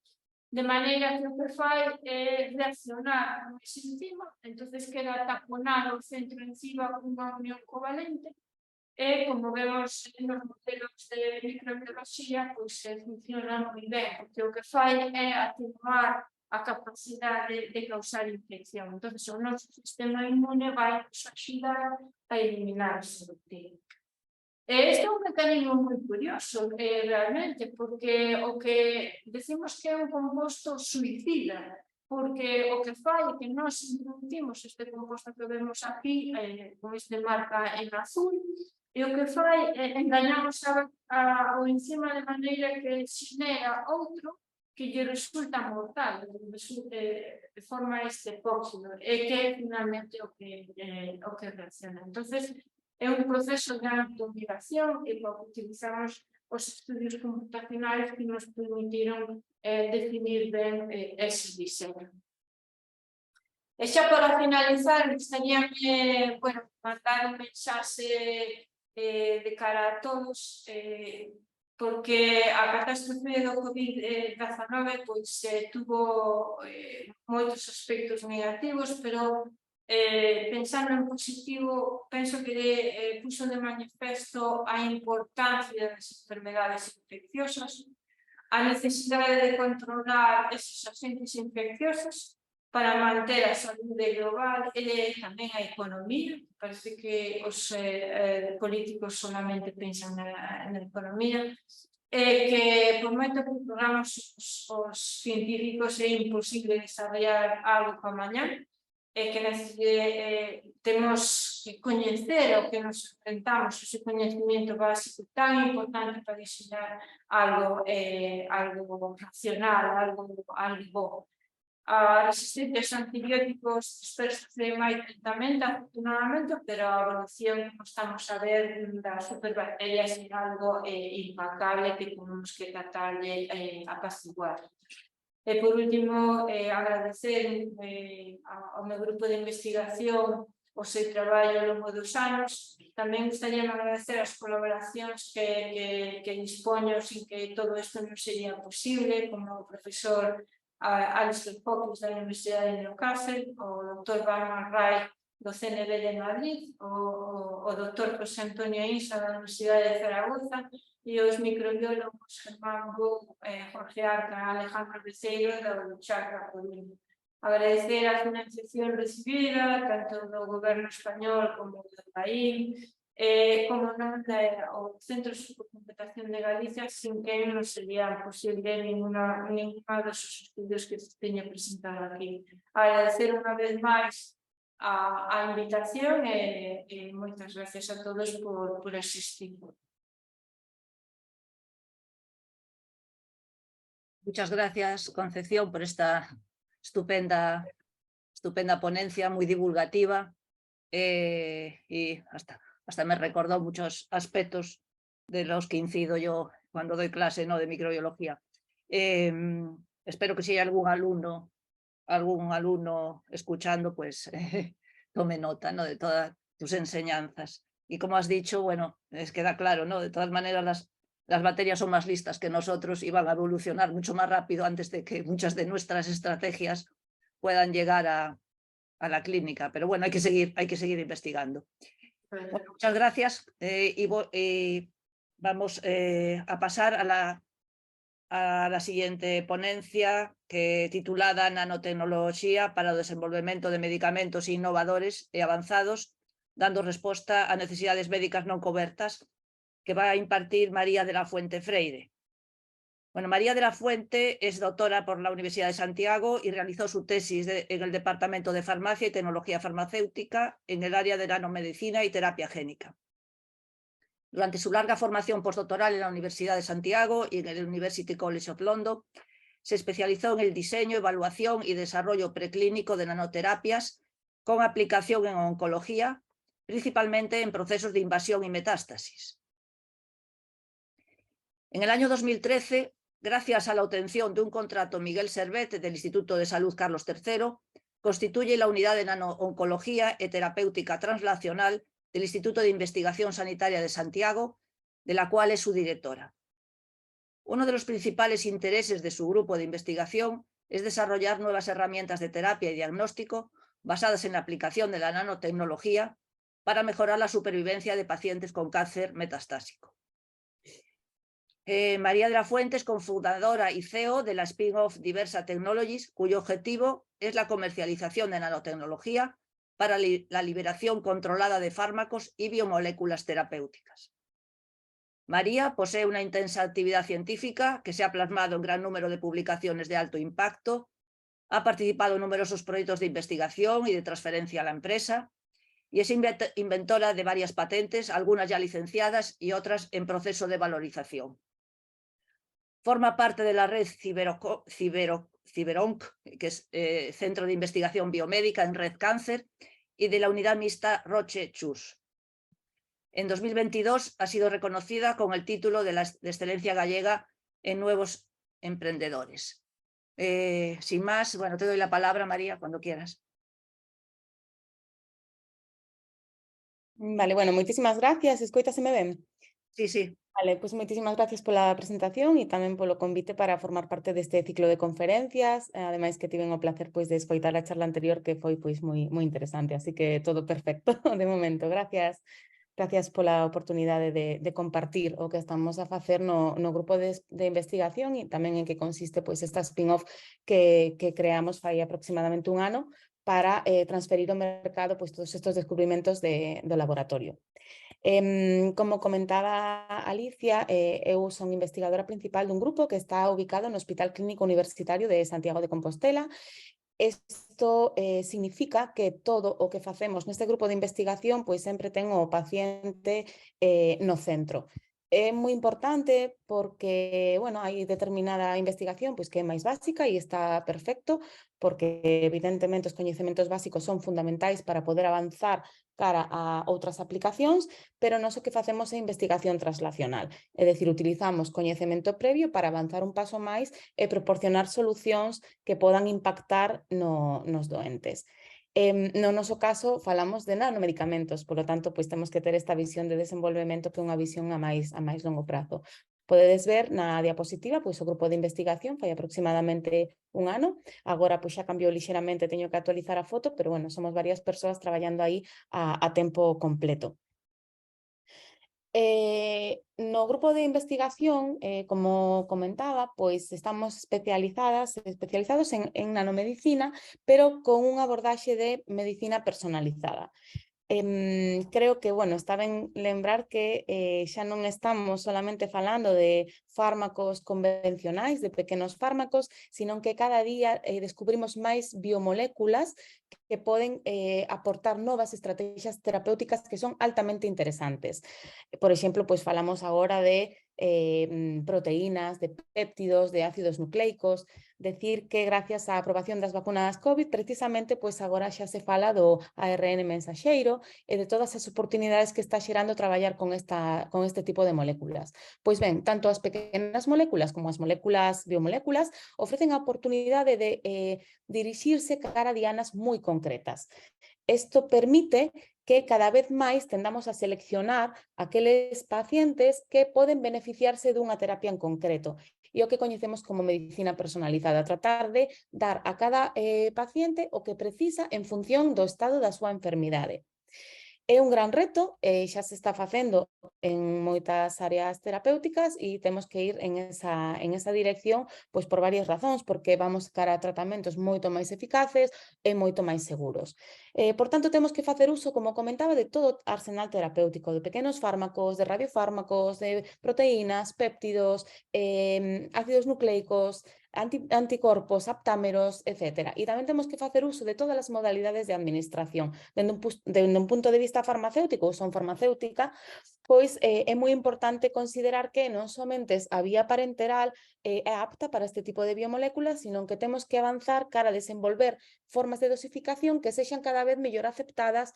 De maneira que o que fai é reaccionar con ese enzima, entonces queda taponar o centro enzima cunha unión covalente e, como vemos nos modelos de microbiología, pois funciona moi ben, porque o que fai é atenuar a capacidade de causar infección. Entón, o noso sistema inmune vai nos axudar a eliminar ese bacteria. Este é un mecanismo moi curioso, realmente, porque o que decimos que é un composto suicida, porque o que fai é que nós introducimos este composto que vemos aquí, con este marca en azul, e o que fai é engañamos ao enzima de maneira que xenera outro que lle resulta mortal, de forma este epóxido, e que é finalmente o que reacciona. Entonces, é un proceso de automigración e utilizamos os estudios computacionais que nos permitiron definir ben ese diseño. E xa para finalizar, gustaríame mandar un mensaxe de cara a todos, porque a catástrofe do COVID-19 tuvo moitos aspectos negativos, pero pensando en positivo, penso que puxo de manifesto a importancia das enfermedades infecciosas, a necesidade de controlar esos agentes infecciosos para manter a saúde global e tamén a economía. Parece que os políticos solamente pensan na economía, que por moito que programos os científicos é imposible desarrollar algo para mañá, que temos que coñecer o que nos enfrentamos, ese coñecimiento básico tan importante para diseñar algo racional, algo bo. A resistencia aos antibióticos dispersa máis lentamente, afortunadamente, pero a evolución que estamos a ver das superbacterias é algo impacable que temos que tratar de apaciguar. E, por último, agradecer ao meu grupo de investigación o seu traballo ao longo dos anos. Tamén gustaría agradecer as colaboracións que dispoño sin que todo isto non sería posible, como o profesor Alistair Hawkins da Universidade de Newcastle, o Dr. Barman Wright do CNV de Madrid, o Dr. José Antonio Insa da Universidade de Zaragoza e os microbiólogos Germán Gou, Jorge Arca e Alejandro Beceiro da Chacra Coruña. Agradecer a financiación recibida tanto do Goberno español como do país, como non o Centro de Supercomputación de Galicia, sin que non sería posible ninguna dos estudios que se teña presentado aquí. Agradecer unha vez máis a invitación e moitas gracias a todos por asistir. Muchas gracias, Concepción, por esta estupenda ponencia, muy divulgativa, y hasta me recordó muchos aspectos de los que incido yo cuando doy clase, ¿no?, de microbiología. Espero que si hay algún alumno escuchando, pues tome nota, ¿no?, de todas tus enseñanzas. Y como has dicho, bueno, queda claro, ¿no?, de todas maneras las bacterias son más listas que nosotros y van a evolucionar mucho más rápido antes de que muchas de nuestras estrategias puedan llegar a a la clínica, pero bueno, hay que seguir investigando. Bueno, muchas gracias y vamos a pasar a la siguiente ponencia titulada Nanotecnología para o desenvolvemento de medicamentos innovadores e avanzados, dando resposta a necesidades médicas non cobertas, que va a impartir María de la Fuente Freire. Bueno, María de la Fuente es doctora por la Universidad de Santiago y realizó su tesis en el Departamento de Farmacia y Tecnología Farmacéutica en el área de nanomedicina y terapia génica. Durante su larga formación postdoctoral en la Universidad de Santiago y en el University College of London, se especializó en el diseño, evaluación y desarrollo preclínico de nanoterapias con aplicación en oncología, principalmente en procesos de invasión y metástasis. En el año 2013, gracias a la obtención de un contrato Miguel Servet del Instituto de Salud Carlos III, constituye la unidad de nano-oncología y terapéutica translacional del Instituto de Investigación Sanitaria de Santiago, de la cual es su directora. Uno de los principales intereses de su grupo de investigación es desarrollar nuevas herramientas de terapia y diagnóstico basadas en la aplicación de la nanotecnología para mejorar la supervivencia de pacientes con cáncer metastásico. María de la Fuente es cofundadora y CEO de la spin-off Diversa Technologies, cuyo objetivo es la comercialización de nanotecnología para la liberación controlada de fármacos y biomoléculas terapéuticas. María posee una intensa actividad científica que se ha plasmado en gran número de publicaciones de alto impacto, ha participado en numerosos proyectos de investigación y de transferencia a la empresa y es inventora de varias patentes, algunas ya licenciadas y otras en proceso de valorización. Forma parte de la red Ciberonc, que es Centro de Investigación Biomédica en Red Cáncer, y de la unidad mixta Roche-Chus. En 2022 ha sido reconocida con el título de excelencia gallega en nuevos emprendedores. Sin más, bueno, te doy la palabra, María, cuando quieras. Vale, bueno, moitísimas gracias. Escoita, se me ven? Sí, sí. Vale, pues moitísimas gracias pola presentación e tamén polo convite para formar parte deste ciclo de conferencias. Ademais que tiven o placer pois de escoitar a charla anterior que foi pois moi interesante, así que todo perfecto de momento. Gracias. Gracias pola oportunidade de compartir o que estamos a facer no grupo de investigación e tamén en que consiste pois esta spin-off que creamos fai aproximadamente un ano para transferir ao mercado pois todos estes descubrimentos do laboratorio. Como comentaba Alicia, eu son investigadora principal dun grupo que está ubicado no Hospital Clínico Universitario de Santiago de Compostela. Isto significa que todo o que facemos neste grupo de investigación pois sempre ten o paciente no centro. É moi importante porque, bueno, hai determinada investigación pois que é máis básica e está perfecto porque evidentemente os coñecementos básicos son fundamentais para poder avanzar cara a outras aplicacións, pero nós o que facemos é investigación translacional, é dicir, utilizamos coñecemento previo para avanzar un paso máis e proporcionar solucións que podan impactar nos doentes. No noso caso, falamos de nanomedicamentos, polo tanto, pois temos que ter esta visión de desenvolvemento que é unha visión a máis longo prazo. Podedes ver na diapositiva, pois o grupo de investigación fai aproximadamente un ano, agora pois xa cambiou lixeramente, teño que actualizar a foto, pero bueno, somos varias persoas traballando aí a tempo completo. No grupo de investigación, como comentaba, pois estamos especializados en nanomedicina, pero con unha abordaxe de medicina personalizada. Creo que, bueno, está ben lembrar que xa non estamos solamente falando de fármacos convencionais, de pequenos fármacos, sino que cada día descubrimos máis biomoléculas que poden aportar novas estrategias terapéuticas que son altamente interesantes. Por exemplo, pois falamos agora de proteínas, de péptidos, de ácidos nucleicos, decir que gracias á aprobación das vacunas COVID, precisamente, pois agora xa se fala do ARN mensaxeiro e de todas as oportunidades que está xerando traballar con este tipo de moléculas. Pois ben, tanto as pequenas moléculas como as moléculas biomoléculas ofrecen a oportunidade de dirixirse cara a dianas moi concretas. Isto permite que cada vez máis tendamos a seleccionar aqueles pacientes que poden beneficiarse dunha terapia en concreto e o que coñecemos como medicina personalizada, tratar de dar a cada paciente o que precisa en función do estado da súa enfermidade. É un gran reto, xa se está facendo en moitas áreas terapéuticas e temos que ir en esa dirección pois por varias razóns, porque vamos cara a tratamentos moito máis eficaces e moito máis seguros. Por tanto, temos que facer uso, como comentaba, de todo o arsenal terapéutico, de pequenos fármacos, de radiofármacos, de proteínas, péptidos, ácidos nucleicos, anticorpos, aptámeros, etc. E tamén temos que facer uso de todas as modalidades de administración. Dende un punto de vista farmacéutico ou son farmacéutica, pois é moi importante considerar que non somente a vía parenteral é apta para este tipo de biomoléculas, sino que temos que avanzar cara a desenvolver formas de dosificación que sexan cada vez mellor aceptadas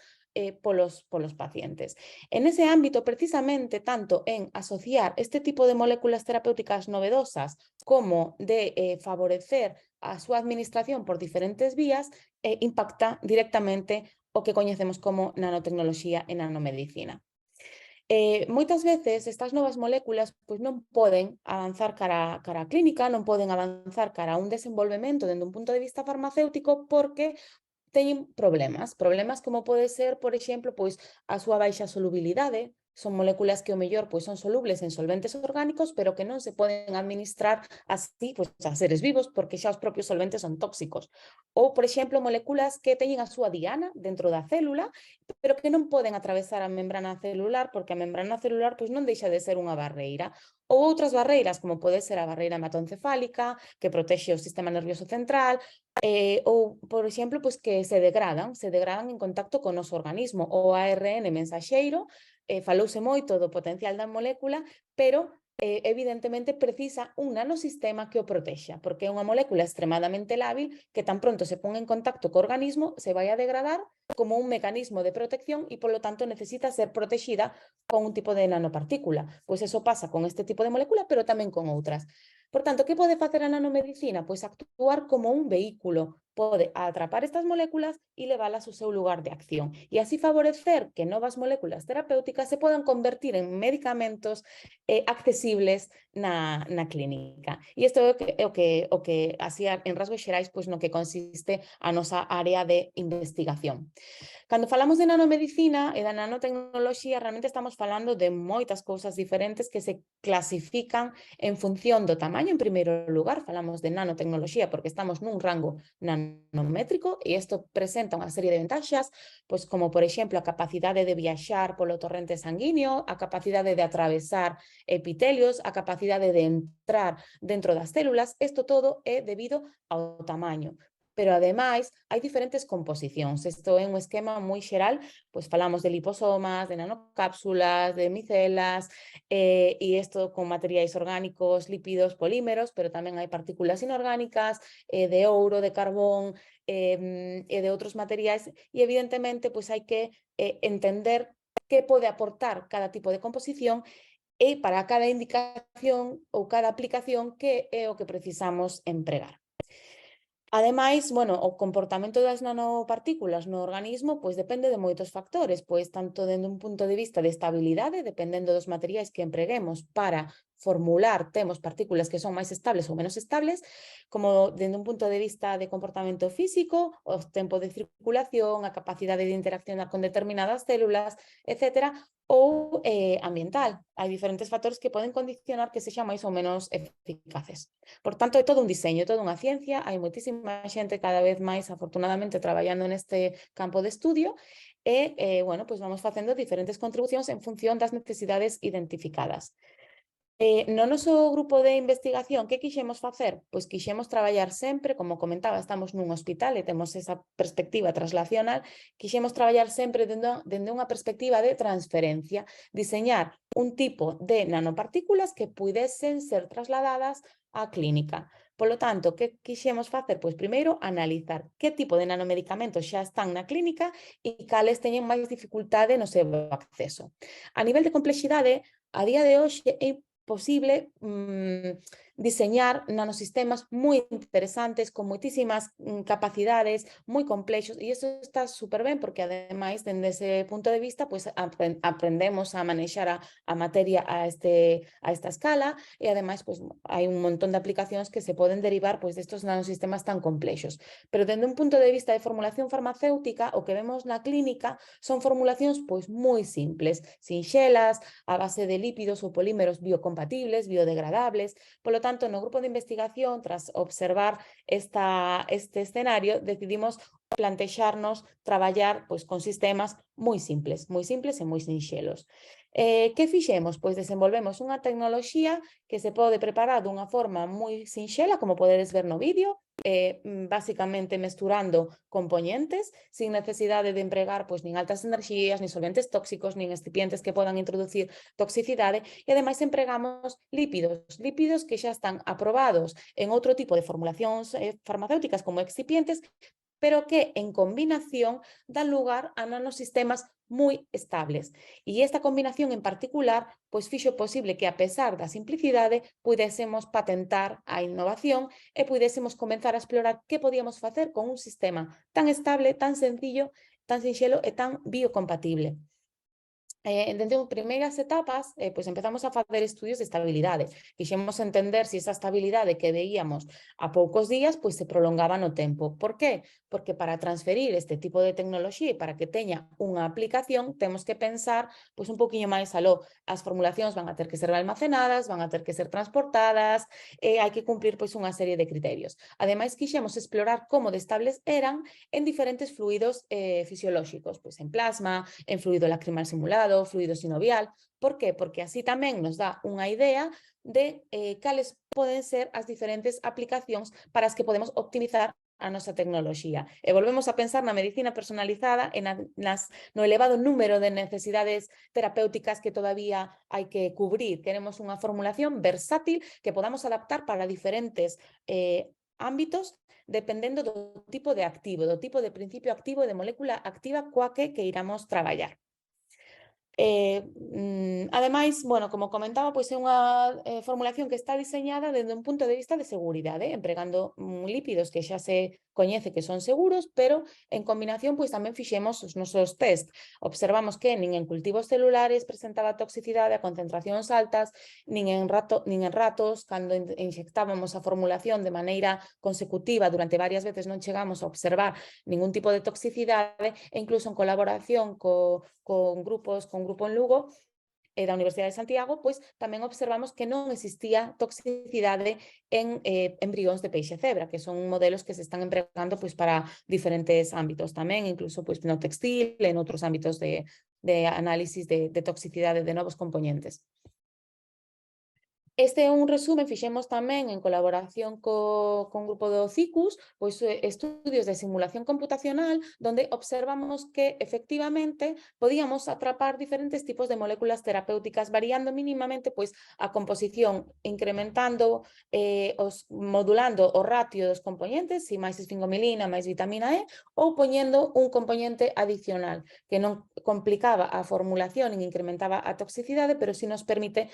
polos pacientes. En ese ámbito, precisamente, tanto en asociar este tipo de moléculas terapéuticas novedosas como de favorecer a súa administración por diferentes vías, impacta directamente o que coñecemos como nanotecnoloxía e nanomedicina. Moitas veces estas novas moléculas pois non poden avanzar cara a clínica, non poden avanzar cara a un desenvolvemento dende un punto de vista farmacéutico porque teñen problemas como pode ser, por exemplo, pois a súa baixa solubilidade. Son moléculas que o mellor pois son solubles en solventes orgánicos, pero que non se poden administrar así pois a seres vivos porque xa os propios solventes son tóxicos. Ou, por exemplo, moléculas que teñen a súa diana dentro da célula, pero que non poden atravesar a membrana celular porque a membrana celular pois non deixa de ser unha barreira. Ou outras barreiras, como pode ser a barreira hematoencefálica, que protexe o sistema nervioso central, ou, por exemplo, pois que se degradan en contacto con o noso organismo. O ARN mensaxeiro, falouse moito do potencial da molécula, pero evidentemente precisa un nanosistema que o protexa, porque é unha molécula extremadamente lábil que tan pronto se pon en contacto co organismo se vai a degradar como un mecanismo de protección e, polo tanto, necesita ser protexida con un tipo de nanopartícula. Pois eso pasa con este tipo de molécula, pero tamén con outras. Por tanto, que pode facer a nanomedicina? Pois actuar como un vehículo, pode atrapar estas moléculas e leválas ao seu lugar de acción e así favorecer que novas moléculas terapéuticas se podan convertir en medicamentos accesibles na clínica. E isto é o que así en rasgos xerais, pois no que consiste a nosa área de investigación. Cando falamos de nanomedicina e da nanotecnoloxía, realmente estamos falando de moitas cousas diferentes que se clasifican en función do tamaño. En primeiro lugar, falamos de nanotecnoloxía porque estamos nun rango nanométrico e isto presenta unha serie de ventaxas, pois como, por exemplo, a capacidade de viaxar polo torrente sanguíneo, a capacidade de atravesar epitelios, a capacidade de entrar dentro das células. Isto todo é debido ao tamaño. Pero, ademais, hai diferentes composicións. Isto é un esquema moi xeral, pois falamos de liposomas, de nanocápsulas, de micelas, e isto con materiais orgánicos, lípidos, polímeros, pero tamén hai partículas inorgánicas, de ouro, de carbón, e de outros materiais, e evidentemente pois hai que entender que pode aportar cada tipo de composición e para cada indicación ou cada aplicación que é o que precisamos empregar. Ademais, o comportamento das nanopartículas no organismo pois depende de moitos factores, pois tanto dende un punto de vista de estabilidade, dependendo dos materiais que empreguemos para formular temos partículas que son máis estables ou menos estables, como dende un punto de vista de comportamento físico, o tempo de circulación, a capacidade de interaccionar con determinadas células, etc., ou ambiental. Hai diferentes factores que poden condicionar que sexan máis ou menos eficaces. Por tanto, é todo un diseño, toda unha ciencia, hai moitísima xente cada vez máis, afortunadamente, traballando neste campo de estudio e, pois vamos facendo diferentes contribucións en función das necesidades identificadas. No noso grupo de investigación, que quixemos facer? Pois quixemos traballar sempre, como comentaba, estamos nun hospital e temos esa perspectiva translacional, quixemos traballar sempre dende unha perspectiva de transferencia, diseñar un tipo de nanopartículas que pudesen ser trasladadas á clínica. Polo tanto, que quixemos facer? Pois primeiro, analizar que tipo de nanomedicamentos xa están na clínica e cales teñen máis dificultade no seu acceso. A nivel de complexidade, a día de hoxe é posible diseñar nanosistemas moi interesantes, con moitísimas capacidades, moi complexos, e iso está super ben, porque ademais, dende ese punto de vista, pues, aprendemos a manexar a materia a esta escala, e ademais, pues, hai un montón de aplicacións que se poden derivar, pues, destos nanosistemas tan complexos. Pero dende un punto de vista de formulación farmacéutica, o que vemos na clínica son formulacións, pois, moi simples, sinxelas, a base de lípidos ou polímeros biocompatibles, biodegradables. Polo tanto, no grupo de investigación, tras observar este escenario, decidimos plantexarnos traballar pois, con sistemas moi simples e moi sinxelos. Que fixemos? Pois desenvolvemos unha tecnoloxía que se pode preparar dunha forma moi sinxela, como podedes ver no vídeo, básicamente mesturando componentes sin necesidade de empregar pois, nin altas enerxías, nin solventes tóxicos, nin excipientes que podan introducir toxicidade, e ademais empregamos lípidos que xa están aprobados en outro tipo de formulacións farmacéuticas como excipientes, pero que en combinación dan lugar a nanosistemas moi estables. E esta combinación en particular pois fixo posible que, a pesar da simplicidade, pudésemos patentar a innovación e pudésemos comenzar a explorar que podíamos facer con un sistema tan estable, tan sencillo, tan sinxelo e tan biocompatible. Dentro de primeiras etapas, pois empezamos a facer estudios de estabilidade. Quixemos entender se esa estabilidade que veíamos a poucos días pois se prolongaba no tempo. Por qué? Porque para transferir este tipo de tecnoloxía e para que teña unha aplicación, temos que pensar pois un poquinho máis aló. As formulacións van a ter que ser almacenadas, van a ter que ser transportadas, hai que cumprir pois unha serie de criterios. Ademais, quixemos explorar como de estables eran en diferentes fluidos fisiolóxicos, pois en plasma, en fluido lacrimal simulado, fluido sinovial. Por qué? Porque así tamén nos dá unha idea de cales poden ser as diferentes aplicacións para as que podemos optimizar a nosa tecnoloxía. E volvemos a pensar na medicina personalizada e no elevado número de necesidades terapéuticas que todavía hai que cubrir. Queremos unha formulación versátil que podamos adaptar para diferentes ámbitos, dependendo do tipo de activo, do tipo de principio activo e de molécula activa coa que queiramos traballar. Ademais, bueno, como comentaba, pois é unha formulación que está diseñada desde un punto de vista de seguridade, empregando lípidos que xa se coñece que son seguros, pero en combinación pois tamén fixemos os nosos test. Observamos que nin en cultivos celulares presentaba toxicidade a concentracións altas, nin en ratos, cando inxectábamos a formulación de maneira consecutiva durante varias veces non chegamos a observar ningún tipo de toxicidade, e incluso en colaboración con grupo en Lugo da Universidade de Santiago, pois tamén observamos que non existía toxicidade en embrións de peixe cebra, que son modelos que se están empregando pois para diferentes ámbitos tamén, incluso pois no textil, en outros ámbitos de análisis de toxicidade de novos componentes. Este é un resumen, fixemos tamén en colaboración con grupo do CICUS, pois estudios de simulación computacional, donde observamos que efectivamente podíamos atrapar diferentes tipos de moléculas terapéuticas, variando mínimamente pois a composición, incrementando, modulando o ratio dos componentes, si máis esfingomilina, máis vitamina E, ou poñendo un componente adicional, que non complicaba a formulación nin incrementaba a toxicidade, pero si nos permite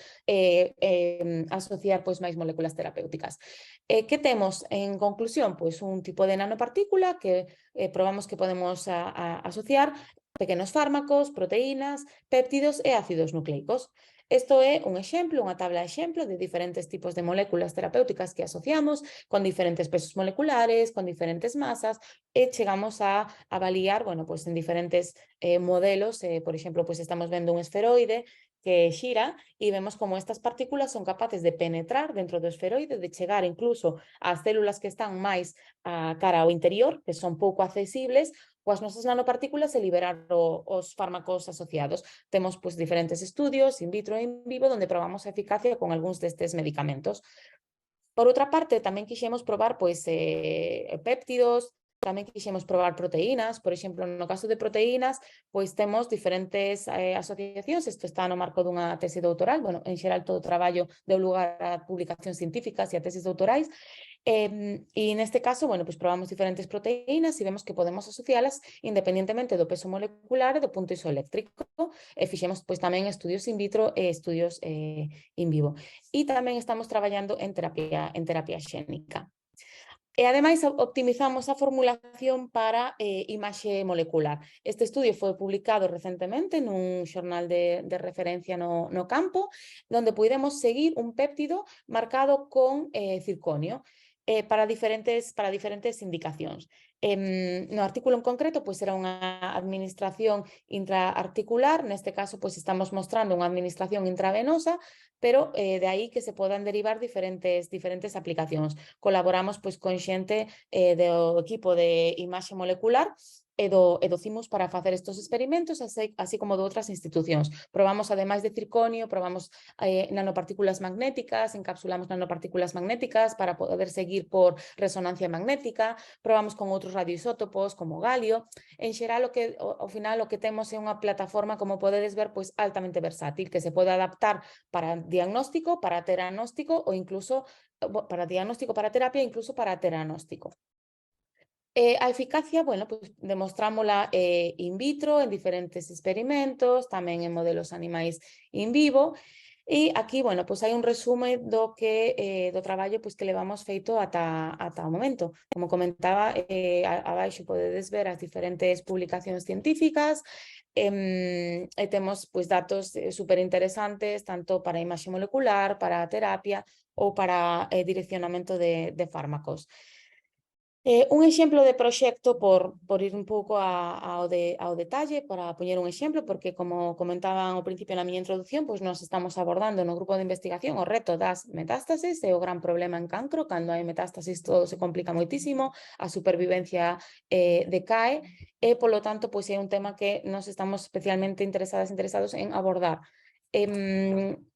asociar pois máis moléculas terapéuticas. Que temos en conclusión? Pois un tipo de nanopartícula que probamos que podemos asociar pequenos fármacos, proteínas, péptidos e ácidos nucleicos. Isto é un exemplo, unha tabla de exemplo de diferentes tipos de moléculas terapéuticas que asociamos con diferentes pesos moleculares, con diferentes masas, e chegamos a avaliar, bueno, pois en diferentes modelos, por exemplo, pois estamos vendo un esferoide que xira e vemos como estas partículas son capaces de penetrar dentro do esferoide, de chegar incluso ás células que están máis a cara ao interior, que son pouco accesibles, coas nosas nanopartículas e liberar os fármacos asociados. Temos pois, diferentes estudios, in vitro e in vivo, onde probamos a eficacia con algúns destes medicamentos. Por outra parte, tamén quixemos probar pois, péptidos, tamén quixemos probar proteínas, por exemplo, no caso de proteínas, pois temos diferentes asociacións, isto está no marco dunha tese doutoral, bueno, en xeral todo o traballo deu lugar a publicacións científicas e a tesis doutorais, Y neste caso, bueno, pues probamos diferentes proteínas e vemos que podemos asocialas independentemente do peso molecular e do punto isoeléctrico. E fixemos pois tamén estudios in vitro e estudios in vivo. E tamén estamos traballando en terapia xénica. E ademais optimizamos a formulación para imaxe molecular. Este estudio foi publicado recentemente nun xornal de referencia no campo, donde puidemos seguir un péptido marcado con circonio para diferentes indicacións. No artículo en concreto, pois era unha administración intraarticular, neste caso, pois estamos mostrando unha administración intravenosa, pero de aí que se podan derivar diferentes aplicacións. Colaboramos pois con xente do equipo de imaxe molecular e do CIMUS para facer estes experimentos, así como de outras institucións. Probamos, ademais de circonio, probamos nanopartículas magnéticas, encapsulamos nanopartículas magnéticas para poder seguir por resonancia magnética, probamos con outros radioisótopos como galio. En xeral, ao final, o que temos é unha plataforma, como podedes ver, pois altamente versátil, que se pode adaptar para diagnóstico, para teranóstico ou incluso para diagnóstico, para terapia e incluso para teranóstico. A eficacia, bueno, pues demostrámola in vitro, en diferentes experimentos, tamén en modelos animais in vivo. E aquí, bueno, pues hai un resume do traballo pues, que levamos feito ata o momento. Como comentaba, abaixo podedes ver as diferentes publicacións científicas e temos pues, datos superinteresantes tanto para imaxe molecular, para terapia ou para direccionamento de fármacos. Un exemplo de proxecto por ir un pouco ao detalle, para poñer un exemplo, porque como comentaban ao principio na miña introducción, pois nós estamos abordando no grupo de investigación o reto das metástasis, é o gran problema en cancro, cando hai metástasis todo se complica moitísimo, a supervivencia decae, e polo tanto pois é un tema que nós estamos especialmente interesados en abordar.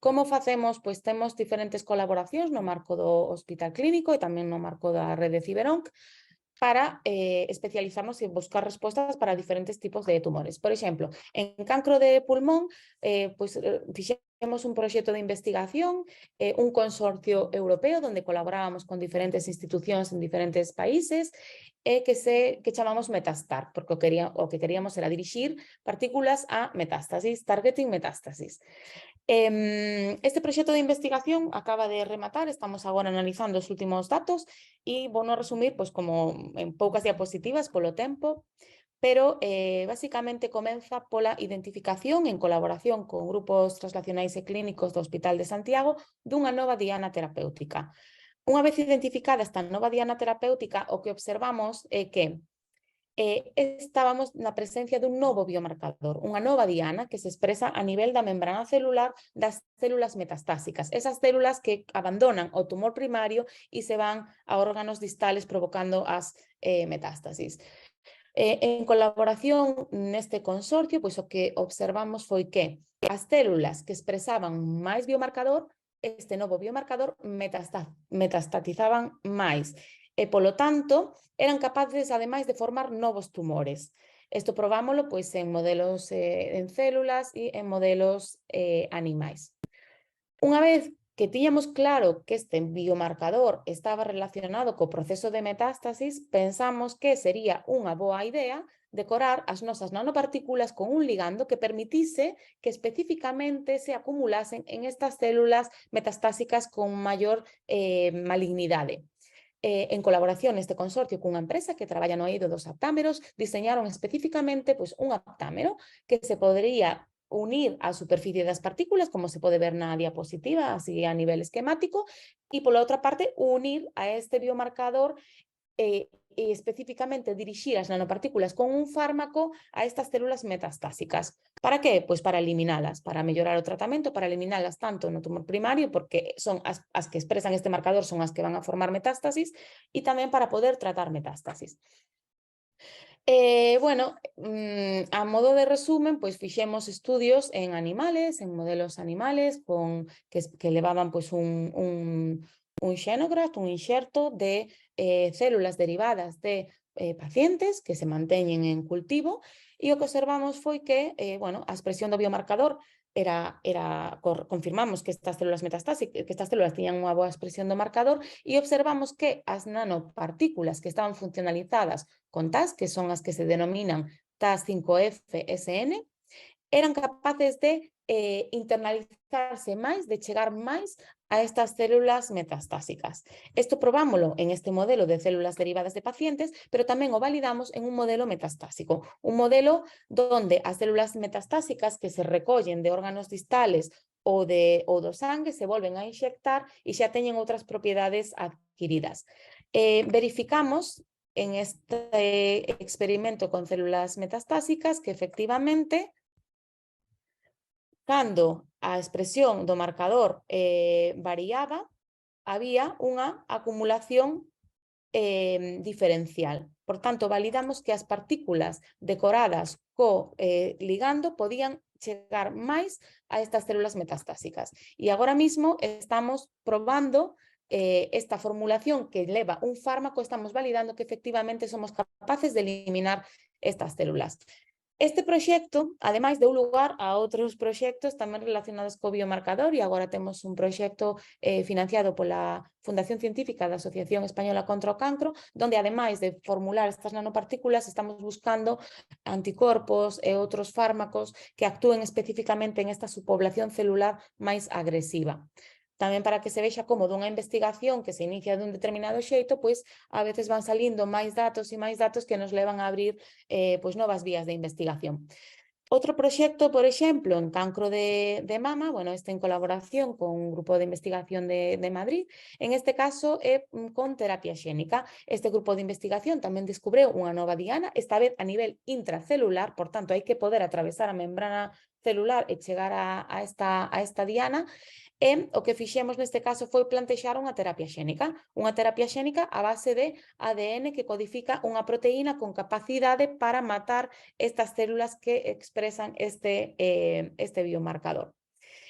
Como facemos? Pois temos diferentes colaboracións no marco do Hospital Clínico e tamén no marco da rede Ciberonc para especializarnos e buscar respostas para diferentes tipos de tumores. Por exemplo, en cancro de pulmón, pois fixemos un proxecto de investigación, un consorcio europeo onde colaborábamos con diferentes institucións en diferentes países que chamamos Metastar, porque o que queríamos era dirixir partículas a metástasis, targeting metástasis. Este proxecto de investigación acaba de rematar, estamos agora analizando os últimos datos e vou resumir pois, como en poucas diapositivas polo tempo, pero basicamente comeza pola identificación en colaboración con grupos translacionais e clínicos do Hospital de Santiago dunha nova diana terapéutica. Unha vez identificada esta nova diana terapéutica, o que observamos é que estábamos na presencia dun novo biomarcador, unha nova diana que se expresa a nivel da membrana celular das células metastásicas, esas células que abandonan o tumor primario e se van a órganos distales provocando as metástasis. En colaboración neste consorcio, pois o que observamos foi que as células que expresaban máis biomarcador, este novo biomarcador metastatizaban máis. E, polo tanto, eran capaces, ademais, de formar novos tumores. Isto probámoslo pois, en modelos en células e en modelos animais. Unha vez que tiñamos claro que este biomarcador estaba relacionado co proceso de metástasis, pensamos que sería unha boa idea decorar as nosas nanopartículas con un ligando que permitise que especificamente se acumulasen en estas células metastásicas con maior malignidade. En colaboración neste consorcio cunha empresa que traballa no eido dos aptámeros, diseñaron especificamente pois, un aptámero que se podería unir á superficie das partículas, como se pode ver na diapositiva, así a nivel esquemático, e pola outra parte unir a este biomarcador e especificamente dirixir as nanopartículas con un fármaco a estas células metastásicas. Para que? Pois para eliminalas, para mellorar o tratamento, para eliminalas tanto no tumor primario, porque son as que expresan este marcador son as que van a formar metástasis, e tamén para poder tratar metástasis. Bueno, a modo de resumen, pois fixemos estudios en animales, en modelos animales, que levaban pois, un xenograft, un inxerto de células derivadas de pacientes que se manteñen en cultivo, e o que observamos foi que bueno, a expresión do biomarcador confirmamos que estas células metastásicas, que estas células tiñan unha boa expresión do marcador e observamos que as nanopartículas que estaban funcionalizadas con TAS, que son as que se denominan TAS5FSN, eran capaces de internalizarse máis, de chegar máis a estas células metastásicas. Isto probámoslo en este modelo de células derivadas de pacientes, pero tamén o validamos en un modelo metastásico, un modelo donde as células metastásicas que se recollen de órganos distales ou do sangue se volven a inxectar e xa teñen outras propiedades adquiridas. Verificamos en este experimento con células metastásicas que efectivamente cando a expresión do marcador variaba, había unha acumulación diferencial. Por tanto, validamos que as partículas decoradas co ligando podían chegar máis a estas células metastásicas. E agora mismo estamos probando esta formulación que leva un fármaco, estamos validando que efectivamente somos capaces de eliminar estas células. Este proxecto, ademais, deu lugar a outros proxectos tamén relacionados co biomarcador e agora temos un proxecto financiado pola Fundación Científica da Asociación Española contra o Cancro, donde ademais de formular estas nanopartículas estamos buscando anticorpos e outros fármacos que actúen especificamente en esta subpoblación celular máis agresiva. Tamén para que se vexa como dunha investigación que se inicia dun determinado xeito, pois a veces van salindo máis datos e máis datos que nos levan a abrir pois novas vías de investigación. Outro proxecto, por exemplo, en cancro de mama, bueno, este en colaboración con un grupo de investigación de Madrid, en este caso é con terapia xénica. Este grupo de investigación tamén descubreu unha nova diana, esta vez a nivel intracelular, por tanto, hai que poder atravesar a membrana celular e chegar a esta diana. E o que fixemos neste caso foi plantexar unha terapia xénica a base de ADN que codifica unha proteína con capacidade para matar estas células que expresan este biomarcador.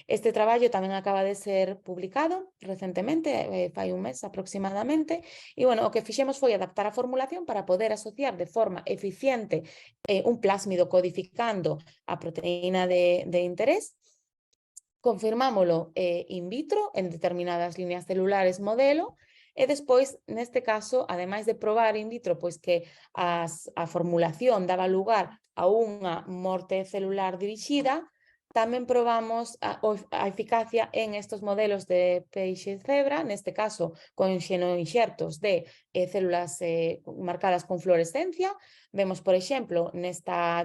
Este traballo tamén acaba de ser publicado recentemente, fai un mes aproximadamente, e bueno, o que fixemos foi adaptar a formulación para poder asociar de forma eficiente un plásmido codificando a proteína de interés. Confirmámoslo in vitro en determinadas líneas celulares modelo e despois, neste caso, ademais de probar in vitro pois que a formulación daba lugar a unha morte celular dirixida, tamén probamos a eficacia en estes modelos de peixe cebra, neste caso con xenoinxertos de células marcadas con fluorescencia. Vemos, por exemplo, nesta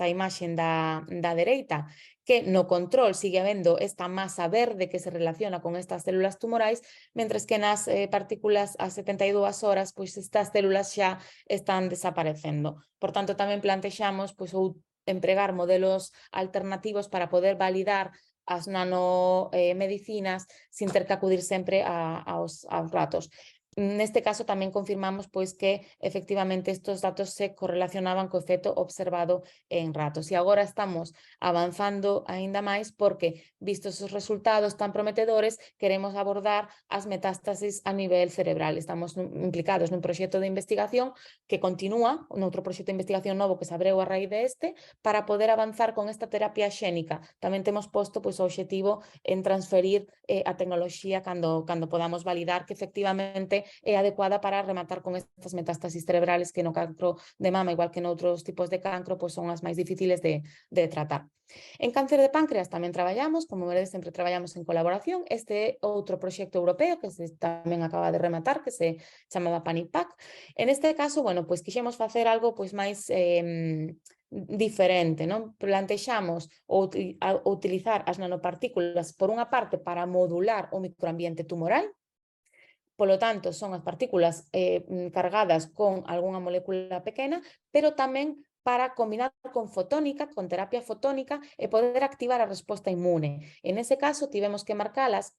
imaxe da dereita, que no control sigue habendo esta masa verde que se relaciona con estas células tumorais, mentres que nas partículas a 72 horas, pois estas células xa están desaparecendo. Por tanto, tamén plantexamos pois, empregar modelos alternativos para poder validar as nanomedicinas sin ter que acudir sempre aos ratos. Neste caso tamén confirmamos pois que efectivamente estes datos se correlacionaban co efecto observado en ratos. E agora estamos avanzando aínda máis porque, vistos os resultados tan prometedores, queremos abordar as metástasis a nivel cerebral. Estamos implicados nun proxecto de investigación que continúa, noutro proxecto de investigación novo que se abreu a raíz deste, para poder avanzar con esta terapia xénica. Tamén temos posto pois, o obxectivo en transferir a tecnoloxía cando podamos validar que efectivamente é adecuada para rematar con estas metástasis cerebrales que no cancro de mama, igual que noutros tipos de cancro, pois son as máis difíciles de tratar. En cáncer de páncreas tamén traballamos, como veredes, sempre traballamos en colaboración. Este é outro proxecto europeo que tamén acaba de rematar, que se chamaba PANIPAC. En este caso, bueno, pois quixemos facer algo pois máis diferente, non? Plantexamos utilizar as nanopartículas por unha parte para modular o microambiente tumoral. Polo tanto, son as partículas cargadas con algunha molécula pequena, pero tamén para combinar con fotónica, con terapia fotónica e poder activar a resposta inmune. En ese caso, tivemos que marcalas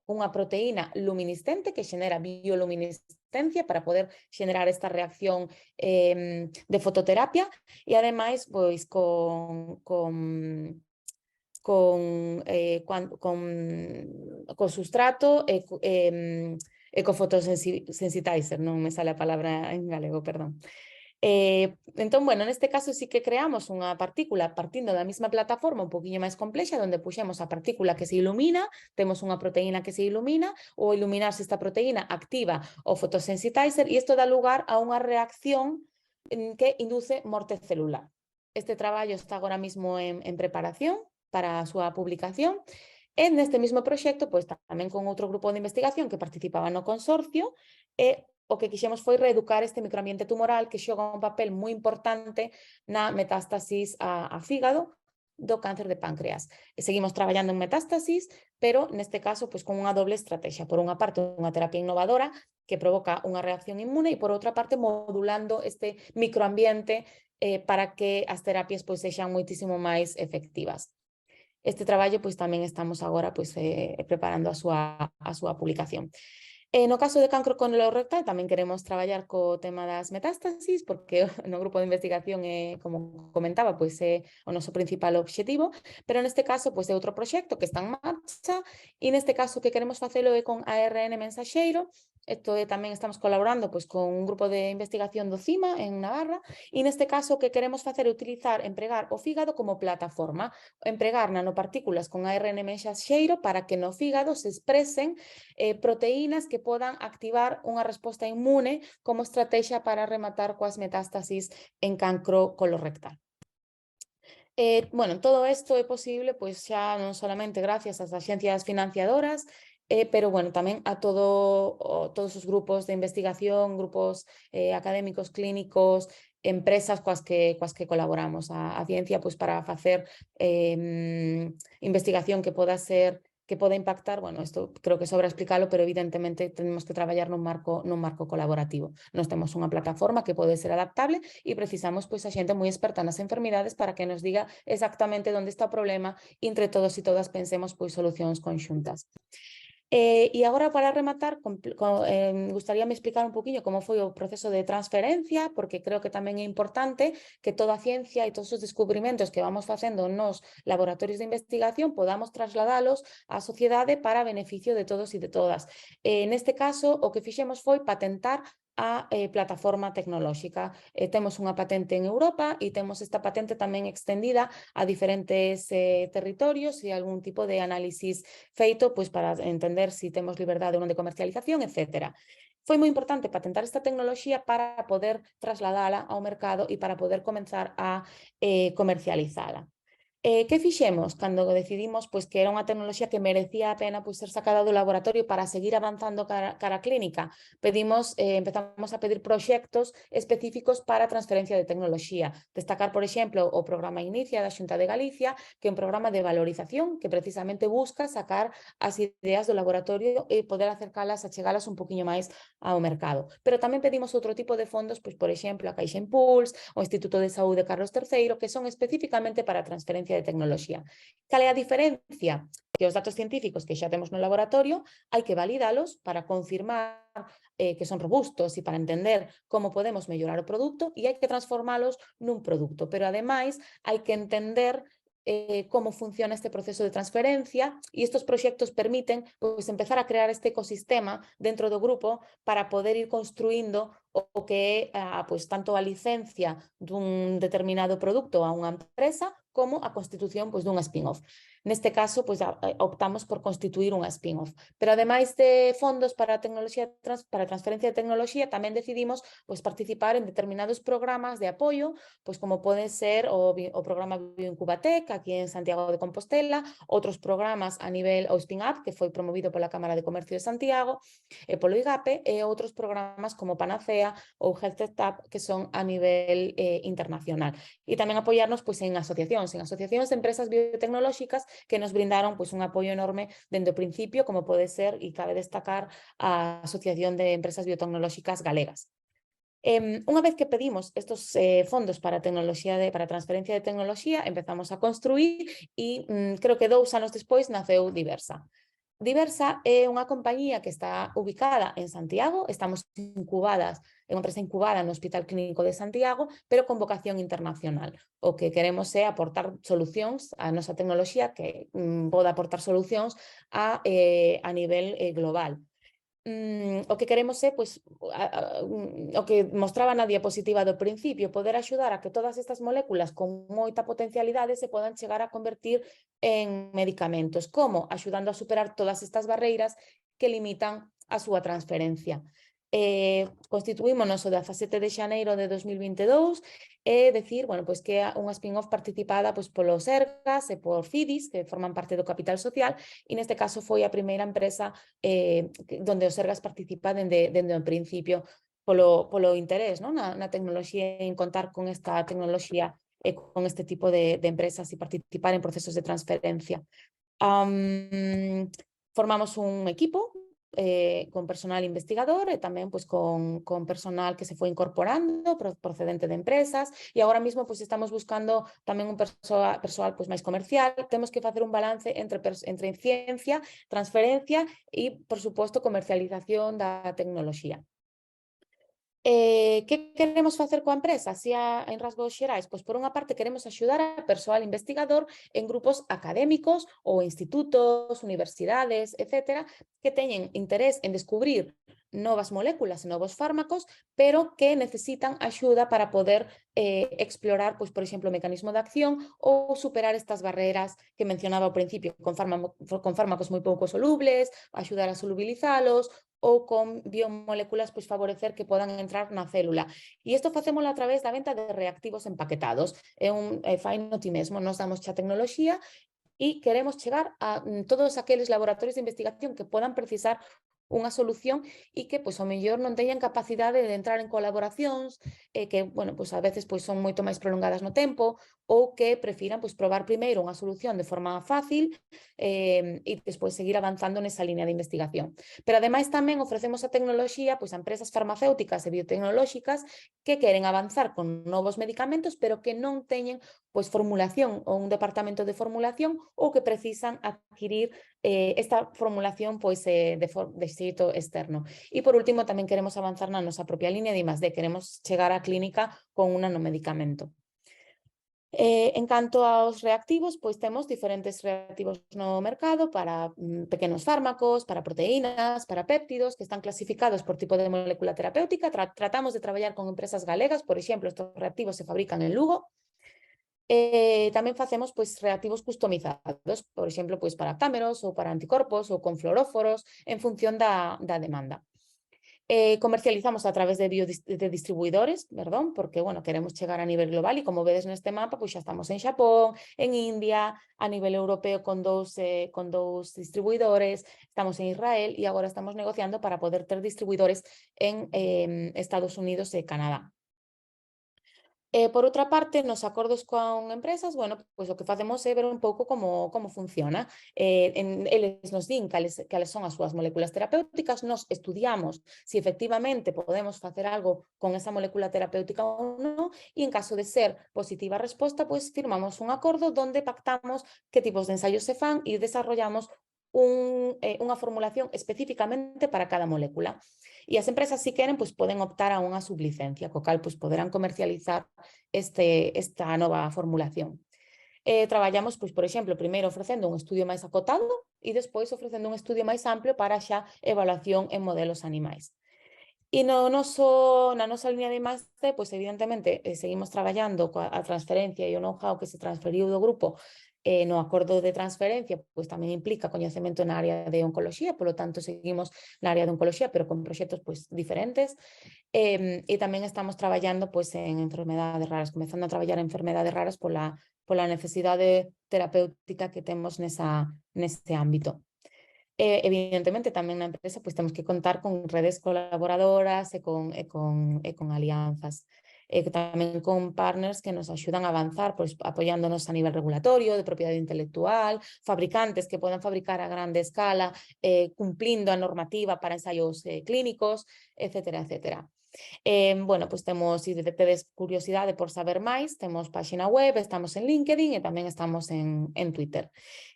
cunha proteína luminiscente que xenera bioluminiscencia para poder xenerar esta reacción de fototerapia e, ademais, pois, con substrato ecofotosensitizer, non me sale a palabra en galego, perdón. Entón, bueno, neste caso sí que creamos unha partícula partindo da mesma plataforma un poquinho máis complexa, onde puxemos a partícula que se ilumina, temos unha proteína que se ilumina, ou iluminarse esta proteína activa o fotosensitizer, e isto dá lugar a unha reacción que induce morte celular. Este traballo está agora mesmo en preparación para a súa publicación, e neste mesmo proxecto, pois tamén con outro grupo de investigación que participaba no consorcio, e o que quixemos foi reeducar este microambiente tumoral que xoga un papel moi importante na metástasis a fígado do cáncer de páncreas. E seguimos traballando en metástasis, pero neste caso pois con unha doble estrategia. Por unha parte, unha terapia innovadora que provoca unha reacción inmune e por outra parte modulando este microambiente para que as terapias pois sexan moitísimo máis efectivas. Este traballo pois tamén estamos agora pois preparando a súa publicación. No caso de cancro colorectal tamén queremos traballar co tema das metástasis, porque no grupo de investigación, como comentaba, pois é o noso principal obxectivo, pero neste caso pois é outro proxecto que está en marcha, e neste caso que queremos facelo é con ARN mensaxeiro. Isto tamén estamos colaborando pois con un grupo de investigación do CIMA en Navarra, e neste caso o que queremos facer é empregar o fígado como plataforma, empregar nanopartículas con ARN mensaxeiro para que no fígado se expresen proteínas que podan activar unha resposta inmune como estrategia para rematar coas metástasis en cancro colorectal. Bueno, todo isto é posible pois xa non solamente gracias ás axencias financiadoras, pero bueno, tamén a todos os grupos de investigación, grupos académicos, clínicos, empresas coas que colaboramos. A ciencia pois para facer investigación que poda impactar, bueno, isto creo que sobra explicalo, pero evidentemente tenemos que traballar nun marco colaborativo. Nos temos unha plataforma que pode ser adaptable e precisamos pois a xente moi experta nas enfermidades para que nos diga exactamente onde está o problema e entre todos e todas pensemos pois solucións conxuntas. E agora para rematar, gustaríame explicar un poquinho como foi o proceso de transferencia, porque creo que tamén é importante que toda a ciencia e todos os descubrimentos que vamos facendo nos laboratorios de investigación podamos trasladalos á sociedade para beneficio de todos e de todas. Neste caso, o que fixemos foi patentar a plataforma tecnolóxica. Temos unha patente en Europa e temos esta patente tamén extendida a diferentes territorios e algún tipo de análisis feito pois, para entender se temos liberdade ou non de comercialización, etc. Foi moi importante patentar esta tecnoloxía para poder trasladala ao mercado e para poder comenzar a comercializala. Que fixemos cando decidimos pois, que era unha tecnoloxía que merecía a pena pois, ser sacada do laboratorio para seguir avanzando cara a clínica? Empezamos a pedir proxectos específicos para transferencia de tecnoloxía. Destacar, por exemplo, o programa Inicia da Xunta de Galicia, que é un programa de valorización que precisamente busca sacar as ideas do laboratorio e poder acercalas, achegalas un poquinho máis ao mercado. Pero tamén pedimos outro tipo de fondos, pois, por exemplo, a Caixa Impuls, o Instituto de Saúde Carlos III, que son especificamente para a transferencia de tecnoloxía. Cal é a diferencia? Que os datos científicos que xa temos no laboratorio hai que validalos para confirmar que son robustos e para entender como podemos mellorar o produto e hai que transformalos nun produto. Pero, ademais, hai que entender como funciona este proceso de transferencia e estes proxectos permiten pois, empezar a crear este ecosistema dentro do grupo para poder ir construindo o que é pois, tanto a licencia dun determinado produto a unha empresa como a constitución pois, dunha spin-off. Neste caso, pois, optamos por constituir unha spin-off. Pero, ademais de fondos para para transferencia de tecnoloxía, tamén decidimos pois, participar en determinados programas de apoio, pois, como pode ser o programa Bioincubatec, aquí en Santiago de Compostela, outros programas a nivel o Spin Up, que foi promovido pola Cámara de Comercio de Santiago, e polo IGAPE, e outros programas como Panacea ou Health Tech que son a nivel internacional. E tamén apoiarnos pois, en asociacións de empresas biotecnolóxicas que nos brindaron pois, un apoio enorme dende o principio, como pode ser, e cabe destacar, a Asociación de Empresas Biotecnolóxicas Galegas. Unha vez que pedimos estos fondos para transferencia de tecnoloxía, empezamos a construir e creo que 2 anos despois naceu Diversa. Diversa é unha compañía que está ubicada en Santiago, estamos incubadas, é unha empresa incubada no Hospital Clínico de Santiago, pero con vocación internacional. O que queremos é aportar solucións a nosa tecnoloxía que poda aportar solucións a nivel global. o que queremos é, pois, o que mostraba na diapositiva do principio, poder axudar a que todas estas moléculas con moita potencialidade se podan chegar a convertir en medicamentos. Como? Axudando a superar todas estas barreiras que limitan a súa transferencia. Constituímonos o 17 de xaneiro de 2022 e decir, bueno, pois que é unha spin-off participada pois, polo Sergas e por Fidis, que forman parte do capital social, e neste caso foi a primeira empresa donde o Sergas participa dende o principio polo interés, non? Na tecnoloxía, en contar con esta tecnoloxía e con este tipo de empresas e participar en procesos de transferencia. Formamos un equipo con personal investigador e tamén pois, con personal que se foi incorporando procedente de empresas e agora mesmo pois, estamos buscando tamén un persoal pois, máis comercial. Temos que facer un balance entre ciencia, transferencia e, por suposto, comercialización da tecnoloxía. Que queremos facer coa empresa? Así en rasgos xerais? Pois por unha parte queremos axudar a persoal investigador en grupos académicos ou institutos, universidades, etcétera, que teñen interés en descubrir novas moléculas e novos fármacos, pero que necesitan axuda para poder explorar, pois, por exemplo, o mecanismo de acción ou superar estas barreras que mencionaba ao principio, con fármacos moi pouco solubles, axudar a solubilizalos, ou con biomoléculas pois, favorecer que podan entrar na célula. E isto facémolo a través da venta de reactivos empaquetados. Fai no ti mesmo, nos damos xa tecnoloxía e queremos chegar a todos aqueles laboratorios de investigación que podan precisar unha solución e que, pois, ao mellor non teñan capacidade de entrar en colaboracións que, bueno, pois, a veces pois, son moito máis prolongadas no tempo ou que prefiran pois, probar primeiro unha solución de forma fácil e despois seguir avanzando nesa línea de investigación. Pero ademais tamén ofrecemos a tecnoloxía pois, a empresas farmacéuticas e biotecnolóxicas que queren avanzar con novos medicamentos pero que non teñen pois, formulación ou un departamento de formulación ou que precisan adquirir esta formulación pois, de xeito externo. E por último tamén queremos avanzar na nosa propia línea de I+D, queremos chegar á clínica con un nanomedicamento. En canto aos reactivos, pois temos diferentes reactivos no mercado para pequenos fármacos, para proteínas, para péptidos, que están clasificados por tipo de molécula terapéutica. Tratamos de traballar con empresas galegas, por exemplo, estos reactivos se fabrican en Lugo. Tamén facemos pois, reactivos customizados, por exemplo, pois, para cámeros ou para anticorpos ou con fluoróforos en función da demanda. Comercializamos a través de distribuidores, perdón, porque bueno, queremos chegar a nivel global e como vedes neste mapa, pois xa estamos en Xapón, en India, a nivel europeo con dous distribuidores, estamos en Israel e agora estamos negociando para poder ter distribuidores en Estados Unidos e Canadá. Por outra parte, nos acordos con empresas, bueno, pois o que facemos é ver un pouco como funciona. Eles nos din cales son as súas moléculas terapéuticas, nos estudiamos se efectivamente podemos facer algo con esa molécula terapéutica ou non, e en caso de ser positiva a resposta, pois firmamos un acordo donde pactamos que tipos de ensaios se fan e desarrollamos unha formulación específicamente para cada molécula. E as empresas, si queren, pois, poden optar a unha sublicencia, co cal pois, poderán comercializar esta nova formulación. Traballamos, pois, por exemplo, primeiro ofrecendo un estudio máis acotado e despois ofrecendo un estudio máis amplio para xa evaluación en modelos animais. E na nosa línea de I+D, pois, evidentemente, seguimos traballando coa transferencia e o know-how que se transferiu do grupo no acordo de transferencia, pois tamén implica coñecemento na área de oncoloxía, polo tanto seguimos na área de oncoloxía, pero con proxectos pois diferentes, e tamén estamos traballando pois en enfermedades raras, comezando a traballar en enfermedades raras pola necesidade terapéutica que temos neste ámbito. Evidentemente tamén na empresa pois temos que contar con redes colaboradoras e con alianzas. Tamén con partners que nos axudan a avanzar, pois, apoiándonos a nivel regulatorio, de propiedade intelectual, fabricantes que podan fabricar a grande escala, cumplindo a normativa para ensaios clínicos, etcétera, etcétera. Bueno, pois temos, se tedes curiosidade por saber máis, temos páxina web, estamos en LinkedIn e tamén estamos en Twitter.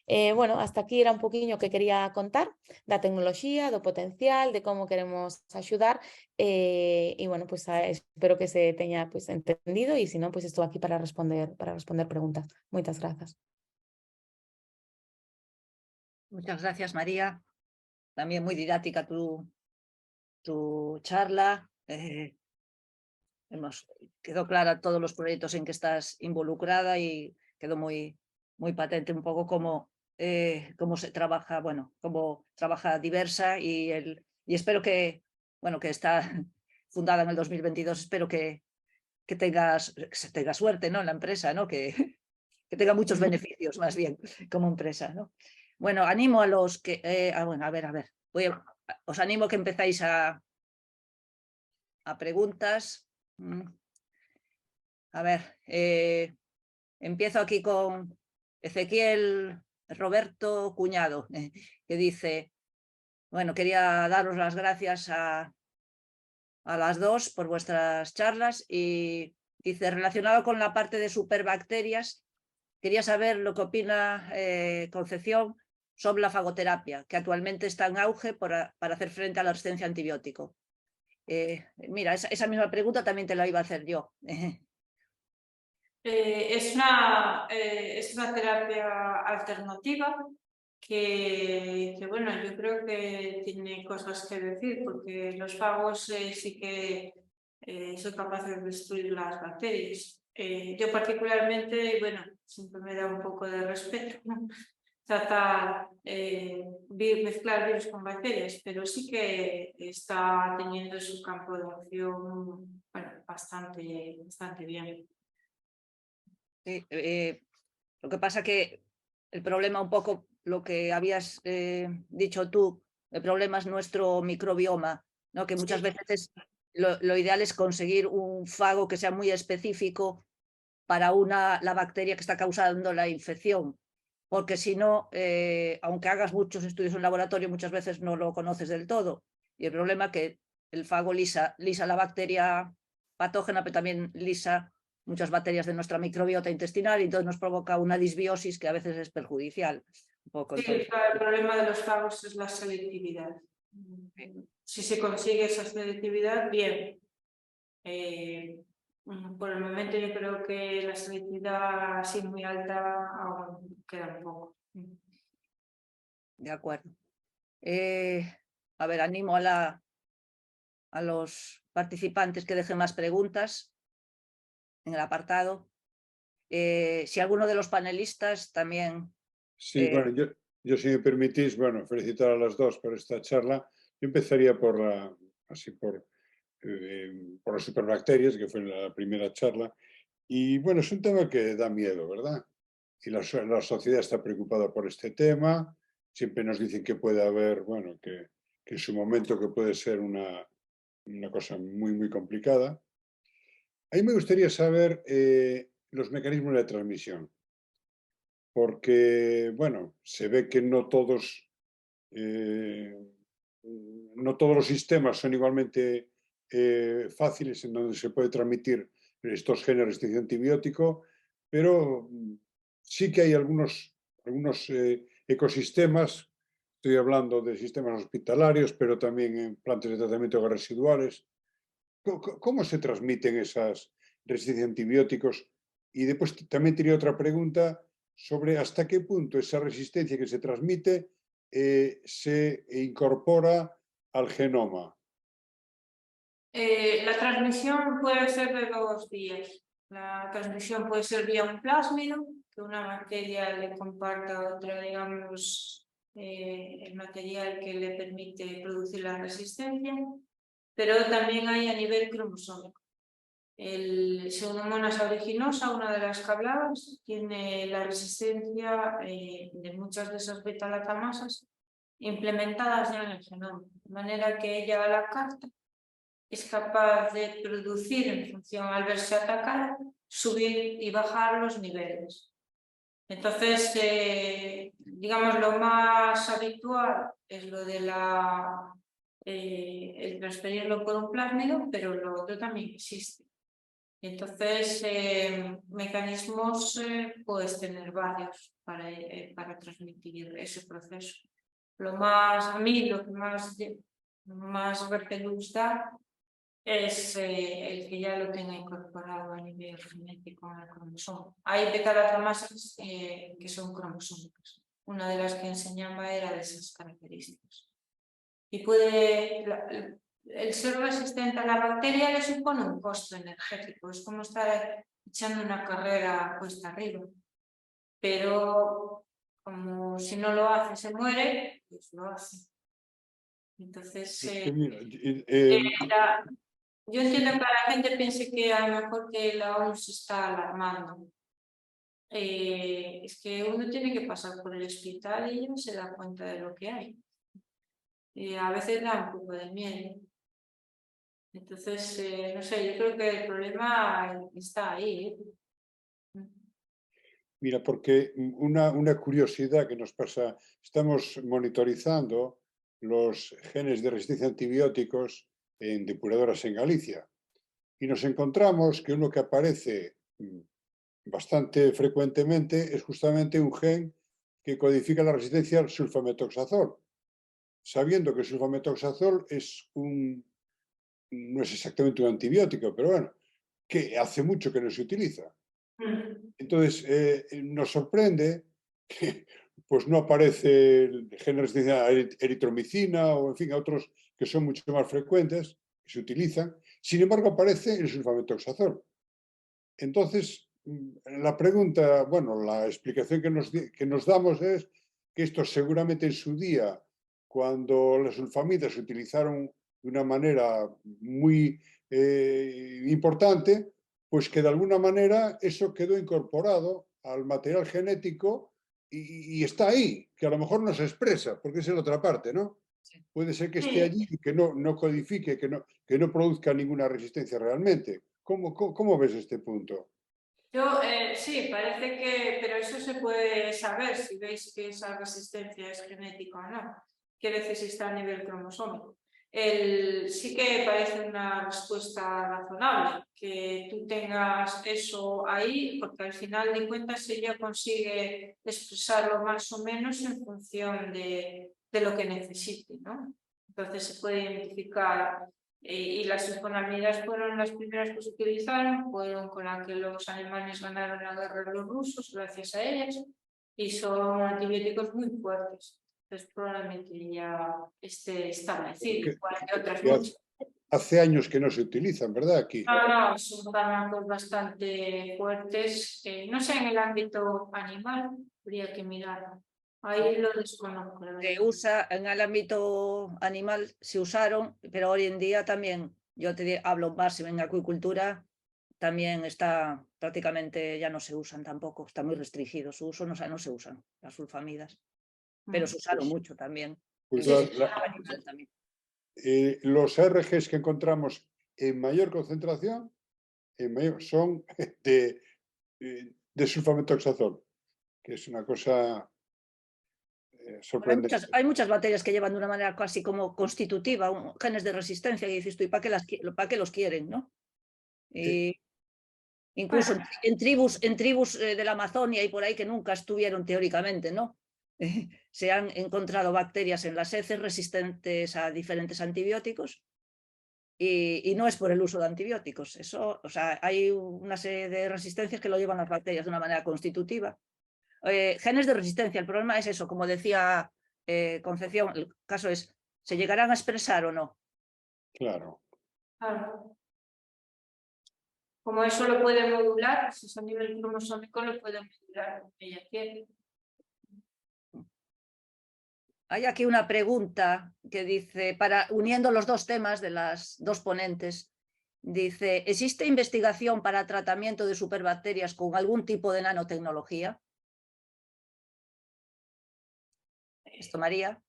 Bueno, hasta aquí era un poquinho que quería contar da tecnoloxía, do potencial, de como queremos axudar e bueno, pues espero que se teña pues, entendido e se non, pues estou aquí para responder preguntas. Moitas grazas. Muchas gracias, María. También muy didáctica tu tu charla. Quedó clara todos los proyectos en que estás involucrada y quedó muy patente un poco cómo se trabaja, bueno, cómo trabaja Diversa y espero que, bueno, que está fundada en el 2022, espero que tengas suerte, ¿no? En la empresa, ¿no? Que tenga muchos beneficios más bien como empresa, ¿no? Bueno, animo a los que, bueno, a ver, os animo a que empezáis a preguntas. A ver, empiezo aquí con Ezequiel Roberto Cuñado, que dice, bueno, quería daros las gracias a las dos por vuestras charlas y dice, relacionado con la parte de superbacterias, quería saber lo que opina Concepción sobre la fagoterapia, que actualmente está en auge para hacer frente a la resistencia a antibiótico. Mira, esa misma pregunta también te la iba a hacer yo. Es una terapia alternativa que, bueno, yo creo que tiene cosas que decir, porque los fagos sí que son capaces de destruir las bacterias. Yo particularmente, bueno, siempre me da un poco de respeto, ¿no? Tratar mezclar virus con bacterias, pero sí que está teniendo su campo de acción, bueno, bastante bien. Sí, lo que pasa que el problema un poco, lo que habías dicho tú, el problema es nuestro microbioma, ¿no? Que muchas veces lo ideal es conseguir un fago que sea muy específico para la bacteria que está causando la infección, porque si no, aunque hagas muchos estudios en laboratorio, muchas veces no lo conoces del todo. Y el problema es que el fago lisa la bacteria patógena, pero también lisa muchas bacterias de nuestra microbiota intestinal y entonces nos provoca una disbiosis que a veces es perjudicial. Un poco, Sí, entonces. el problema de los fagos es la selectividad. Si se consigue esa selectividad, bien. Por el momento yo creo que la selectividad así muy alta aún queda un poco. De acuerdo. A ver, animo a los participantes que dejen más preguntas en el apartado. Si alguno de los panelistas también... Sí, bueno, yo si me permitís, bueno, felicitar a las dos por esta charla. Yo empezaría por las superbacterias, que fue la primera charla. Y bueno, es un tema que da miedo, ¿verdad? Y la sociedad está preocupada por este tema. Siempre nos dicen que puede haber, bueno, que en su momento que puede ser una cosa muy complicada. A mí me gustaría saber los mecanismos de transmisión, porque, bueno, se ve que no todos los sistemas son igualmente fáciles en donde se puede transmitir estos genes de restricción antibiótico, pero sí que hay algunos ecosistemas, estoy hablando de sistemas hospitalarios, pero también en plantas de tratamiento de residuales. ¿Cómo se transmiten esas resistencias a antibióticos? Y después también tenía otra pregunta sobre hasta qué punto esa resistencia que se transmite se incorpora al genoma. La transmisión puede ser de 2 vías. La transmisión puede ser vía un plásmido, que una bacteria le comparta a otra, digamos, el material que le permite producir la resistencia, pero también hay a nivel cromosómico. El Pseudomonas aeruginosa, una de las que hablabas, tiene la resistencia de muchas de esas beta-lactamasas implementadas ya en el genoma, de manera que ella a la carta es capaz de producir, en función al verse atacada, subir y bajar los niveles. Entonces, digamos, lo más habitual es lo de el transferirlo por un plásmido, pero lo otro también existe. Entonces, mecanismos puedes tener varios para transmitir ese proceso. A mí lo que más repelús da es el que ya lo tenga incorporado a nivel genético en el cromosoma. Hay beta-lactamasas que son cromosómicas. Una de las que enseñaba era de esas características. Y el ser resistente a la bacteria le supone un costo energético. Es como estar echando una carrera cuesta arriba. Pero como si no lo hace se muere, pues lo hace. Entonces, Mira, yo entiendo que la gente piense que a lo mejor que la ONU se está alarmando. Es que uno tiene que pasar por el hospital y no se da cuenta de lo que hay. A veces da un poco de miedo. Entonces, no sé, yo creo que el problema está ahí. Mira, porque una curiosidad que nos pasa, estamos monitorizando los genes de resistencia a antibióticos en depuradoras en Galicia y nos encontramos que uno que aparece bastante frecuentemente es justamente un gen que codifica la resistencia al sulfametoxazol, sabiendo que el sulfametoxazol no es exactamente un antibiótico, pero bueno, que hace mucho que no se utiliza. Entonces, nos sorprende que pues, no aparece el gen de resistencia a eritromicina o, en fin, a otros que son mucho más frecuentes, que se utilizan. Sin embargo, aparece el sulfametoxazol. Entonces, la pregunta, bueno, la explicación que nos damos es que esto seguramente en su día, cuando las sulfamidas se utilizaron de una manera muy importante, pues que de alguna manera eso quedó incorporado al material genético y está ahí, que a lo mejor no se expresa, porque es en otra parte, ¿no? Puede ser que esté allí y que no codifique, que no produzca ninguna resistencia realmente. ¿Cómo ves este punto? Yo, sí, parece que, pero eso se puede saber si veis que esa resistencia es genética o no. Quiere decir si está a nivel cromosómico. Sí que parece una respuesta razonable que tú tengas eso ahí, porque al final de cuentas ella consigue expresarlo más o menos en función de lo que necesite, ¿no? Entonces se puede identificar. Y las sulfonamidas fueron las primeras que se utilizaron, fueron con las que los alemanes ganaron la guerra a los rusos, gracias a ellas, y son antibióticos muy fuertes. Entonces probablemente ya esté establecido, igual que otras muchas. Hace años que no se utilizan, ¿verdad? Aquí. No, son fármacos bastante fuertes, no sé, en el ámbito animal, habría que mirar. Ahí lo desconozco. Se usa en el ámbito animal, se usaron, pero hoy en día también, hablo más en acuicultura, también está prácticamente, ya no se usan tampoco, está muy restringido su uso, no se usan las sulfamidas, pero se usaron mucho también. Pues Animal también. los RGs que encontramos en mayor concentración son de sulfametoxazol, que es una cosa sorprendente. Hay muchas bacterias que llevan de una manera casi como constitutiva genes de resistencia y dices tú, ¿y para qué los quieren, no? Y incluso en tribus de la Amazonia y por ahí que nunca estuvieron teóricamente, ¿no? Se han encontrado bacterias en las heces resistentes a diferentes antibióticos y no es por el uso de antibióticos. Eso, o sea, hay una serie de resistencias que lo llevan las bacterias de una manera constitutiva. Genes de resistencia, el problema es eso, como decía Concepción, el caso es, ¿se llegarán a expresar o no? Claro. Claro. Como eso lo puede modular, si es a nivel cromosómico lo puede modular lo que ella quiere. Hay aquí una pregunta que dice, uniendo los dos temas de las dos ponentes, dice, ¿existe investigación para tratamiento de superbacterias con algún tipo de nanotecnología? Esto, María.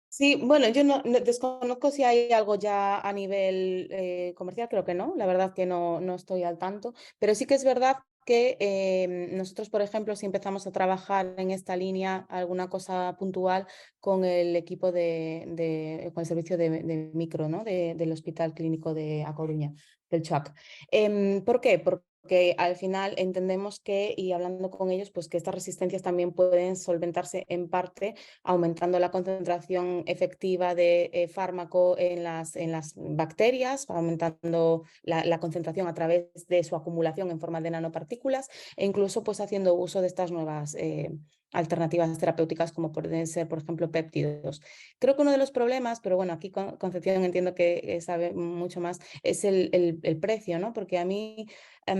Sí, bueno, yo no desconozco si hay algo ya a nivel comercial, creo que no, la verdad que no estoy al tanto, pero sí que es verdad que nosotros, por ejemplo, si empezamos a trabajar en esta línea, alguna cosa puntual con el equipo con el servicio de micro, ¿no? Del Hospital Clínico de A Coruña, del CHUAC. ¿Por qué? Porque al final entendemos que, y hablando con ellos, pues que estas resistencias también pueden solventarse en parte aumentando la concentración efectiva de fármaco en las bacterias, aumentando la concentración a través de su acumulación en forma de nanopartículas e incluso pues haciendo uso de estas nuevas alternativas terapéuticas como pueden ser, por ejemplo, péptidos. Creo que uno de los problemas, pero bueno, aquí Concepción entiendo que sabe mucho más, es el precio, ¿no? Porque a mí,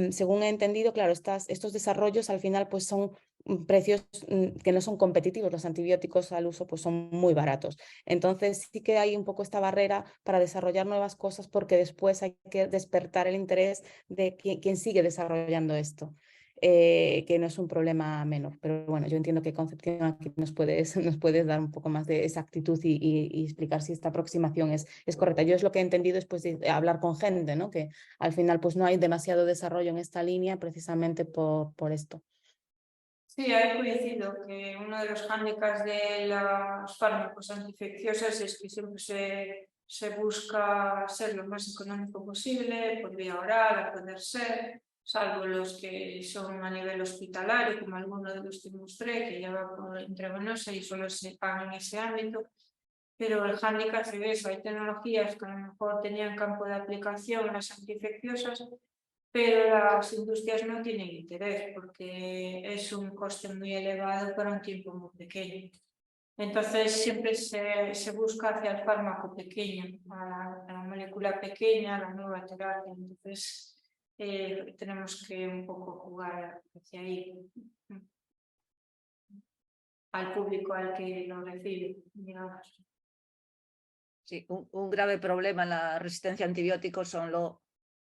según he entendido, claro, estos desarrollos al final pues son precios que no son competitivos, los antibióticos al uso pues son muy baratos. Entonces sí que hay un poco esta barrera para desarrollar nuevas cosas porque después hay que despertar el interés de quien sigue desarrollando esto. Que no es un problema menor, pero bueno, yo entiendo que Concepción aquí nos puedes dar un poco más de exactitud y explicar si esta aproximación es correcta. Yo es lo que he entendido después de hablar con gente, ¿no? Que al final pues no hay demasiado desarrollo en esta línea precisamente por esto. Sí, ahí coincido que uno de los hándicaps de los fármacos antiinfecciosos es que siempre se busca ser lo más económico posible, por vía oral, a poder ser, salvo los que son a nivel hospitalario, como alguno de los que mostré, que ya va por intravenosa y solo se paga en ese ámbito. Pero el hándicap es eso, hay tecnologías que a lo mejor tenían campo de aplicación, las antiinfecciosas, pero las industrias no tienen interés porque es un coste muy elevado para un tiempo muy pequeño. Entonces siempre se busca hacia el fármaco pequeño, a la molécula pequeña, a la nueva terapia. Entonces tenemos que un poco jugar hacia ahí, al público al que lo recibe, digamos. Sí, un grave problema en la resistencia a antibióticos son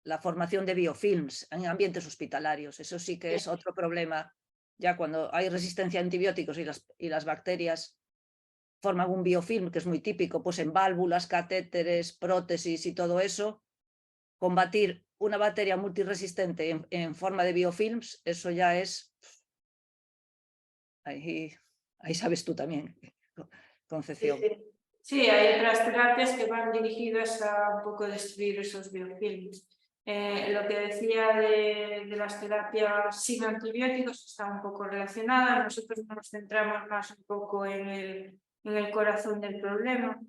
la formación de biofilms en ambientes hospitalarios. Eso sí que es otro problema. Ya cuando hay resistencia a antibióticos y las bacterias forman un biofilm, que es muy típico, pues en válvulas, catéteres, prótesis y todo eso, combatir una bacteria multiresistente en forma de biofilms, eso ya es... Ahí sabes tú también, Concepción. Sí, hay otras terapias que van dirigidas a un poco destruir esos biofilms. Lo que decía de las terapias sin antibióticos está un poco relacionada. Nosotros nos centramos más un poco en el corazón del problema,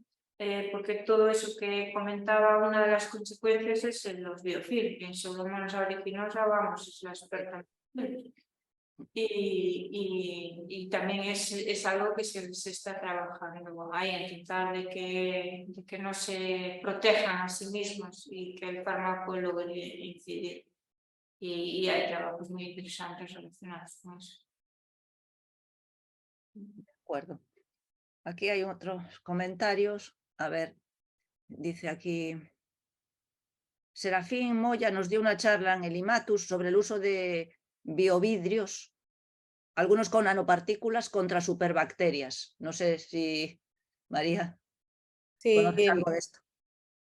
porque todo eso que comentaba, una de las consecuencias es en los biofilms. En Pseudomonas aeruginosa, vamos, es la experta. Y también es algo que se está trabajando ahí, en intentar de que no se protejan a sí mismos y que el fármaco logre incidir. Y hay trabajos muy interesantes relacionados con eso. De acuerdo. Aquí hay otros comentarios. A ver, dice aquí... Serafín Moya nos dio una charla en el IMATUS sobre el uso de biovidrios, algunos con nanopartículas contra superbacterias. No sé si, María, conoces Sí, algo de esto.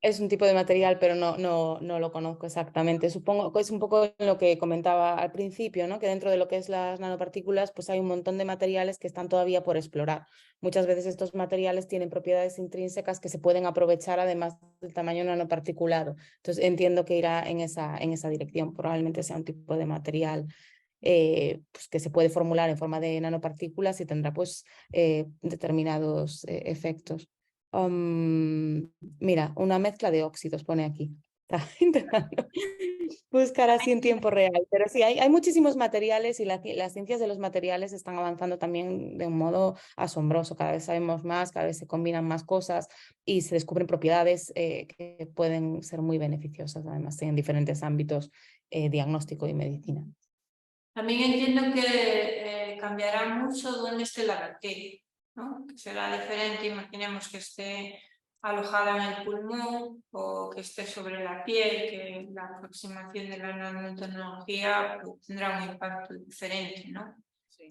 es un tipo de material, pero no lo conozco exactamente. Supongo que es un poco lo que comentaba al principio, ¿no? Que dentro de lo que es las nanopartículas, pues hay un montón de materiales que están todavía por explorar. Muchas veces estos materiales tienen propiedades intrínsecas que se pueden aprovechar además del tamaño nanoparticulado. Entonces entiendo que irá en esa dirección. Probablemente sea un tipo de material pues que se puede formular en forma de nanopartículas y tendrá pues determinados efectos. Mira, una mezcla de óxidos pone aquí. Está intentando buscar así en tiempo real. Pero sí, hay muchísimos materiales y las ciencias de los materiales están avanzando también de un modo asombroso. Cada vez sabemos más, cada vez se combinan más cosas y se descubren propiedades que pueden ser muy beneficiosas, además, en diferentes ámbitos, diagnóstico y medicina. También entiendo que cambiará mucho dónde esté la bacteria, ¿no? Que será diferente, imaginemos que esté alojada en el pulmón o que esté sobre la piel, que la aproximación de la nanotecnología tendrá un impacto diferente, ¿no? Sí.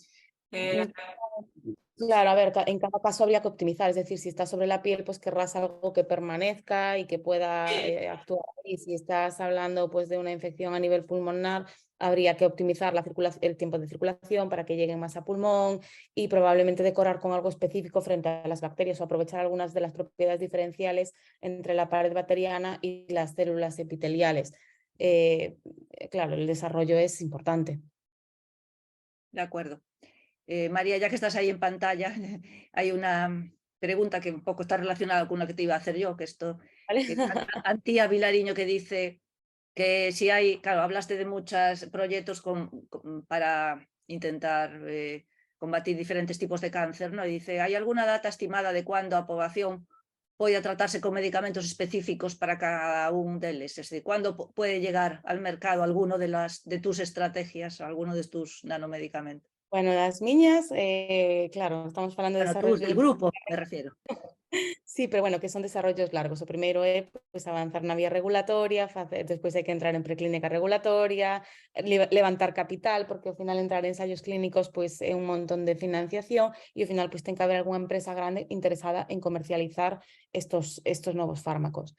Claro, a ver, en cada caso habría que optimizar, es decir, si está sobre la piel, pues querrás algo que permanezca y que pueda actuar. Y si estás hablando pues de una infección a nivel pulmonar, habría que optimizar el tiempo de circulación para que lleguen más a pulmón y probablemente decorar con algo específico frente a las bacterias o aprovechar algunas de las propiedades diferenciales entre la pared bacteriana y las células epiteliales. Claro, el desarrollo es importante. De acuerdo. María, ya que estás ahí en pantalla, hay una pregunta que un poco está relacionada con la que te iba a hacer yo, que esto, ¿Vale? Antía Vilariño, que dice que si hay, claro, hablaste de muchos proyectos para intentar combatir diferentes tipos de cáncer, ¿no? Y dice, ¿hai alguna data estimada de cando a poboación poida tratarse con medicamentos específicos para cada un deles? Es decir, ¿cuándo puede llegar al mercado alguno de tus estrategias, alguno de tus nanomedicamentos? Bueno, las miñas, claro, estamos falando de Bueno, desarrollo del grupo, me refiero. Sí, pero bueno, que son desarrollos largos. O primeiro é pues, avanzar na vía regulatoria, despois hai que entrar en preclínica regulatoria, levantar capital, porque ao final entrar en ensaios clínicos pues, é un montón de financiación e ao final pues, ten que haber algunha empresa grande interesada en comercializar estos novos fármacos.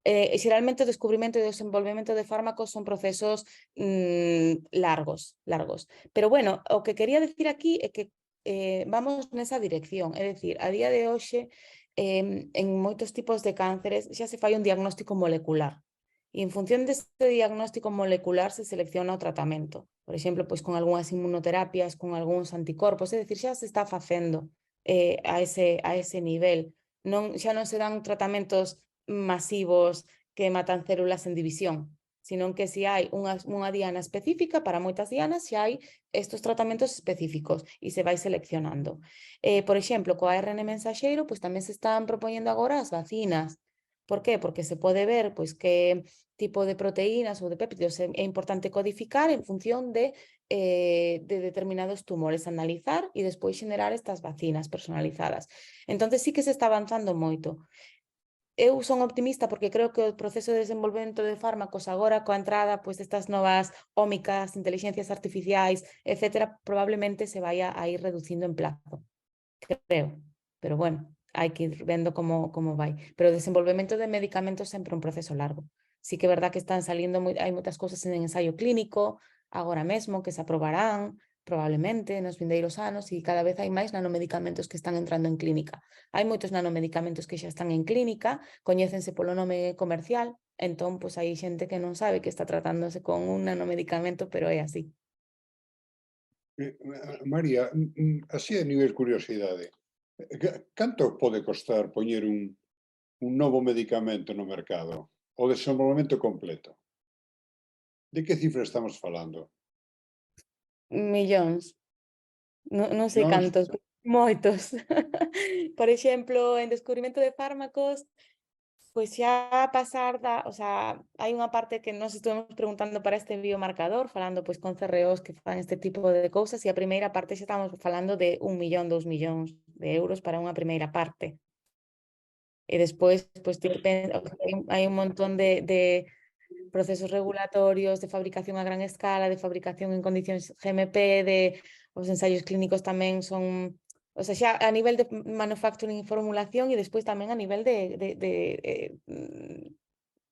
Xeralmente o descubrimento e o desenvolvemento de fármacos son procesos largos. Pero bueno, o que quería decir aquí é que vamos nesa dirección, é dicir, a día de hoxe en moitos tipos de cánceres xa se fai un diagnóstico molecular e en función deste diagnóstico molecular se selecciona o tratamento. Por exemplo, pois con algunhas inmunoterapias, con algúns anticorpos, é dicir, xa se está facendo a ese nivel. Xa non se dan tratamentos masivos que matan células en división, sino que se hai unha diana específica, para moitas dianas xa hai estos tratamentos específicos e se vai seleccionando. Por exemplo, co ARN mensaxeiro, pois tamén se están propoñendo agora as vacinas. Por qué? Porque se pode ver pois, que tipo de proteínas ou de péptidos é importante codificar en función de determinados tumores, analizar e despois xenerar estas vacinas personalizadas. Entón, sí que se está avanzando moito. Eu son optimista porque creo que o proceso de desenvolvemento de fármacos agora coa entrada pois, destas novas ómicas, inteligencias artificiais, etcétera, probablemente se vaya a ir reducindo en plazo. Creo, pero bueno, hai que ir vendo como vai. Pero o desenvolvemento de medicamentos sempre é un proceso largo. Sí que é verdad que están salindo, hai moitas cousas en ensaio clínico, agora mesmo, que se aprobarán, probablemente, nos vindeiros anos, e cada vez hai máis nanomedicamentos que están entrando en clínica. Hai moitos nanomedicamentos que xa están en clínica, coñécense polo nome comercial, entón, pois hai xente que non sabe que está tratándose con un nanomedicamento, pero é así. María, así a nivel curiosidade, canto pode costar poñer un novo medicamento no mercado? O desenvolvemento completo? De que cifra estamos falando? Millóns. Non sei Millóns? cantos, moitos. Por exemplo, en descubrimento de fármacos, pois xa pasar o sea, hai unha parte que nos estuvemos preguntando para este biomarcador, falando pois con CROs que fan este tipo de cousas, e a primeira parte xa estamos falando de 1 millón, 2 millóns de euros para unha primeira parte. E despois, pois, hai un montón de procesos regulatorios, de fabricación a gran escala, de fabricación en condicións GMP, os ensaios clínicos tamén son, o sea, xa a nivel de manufacturing e formulación e despois tamén a nivel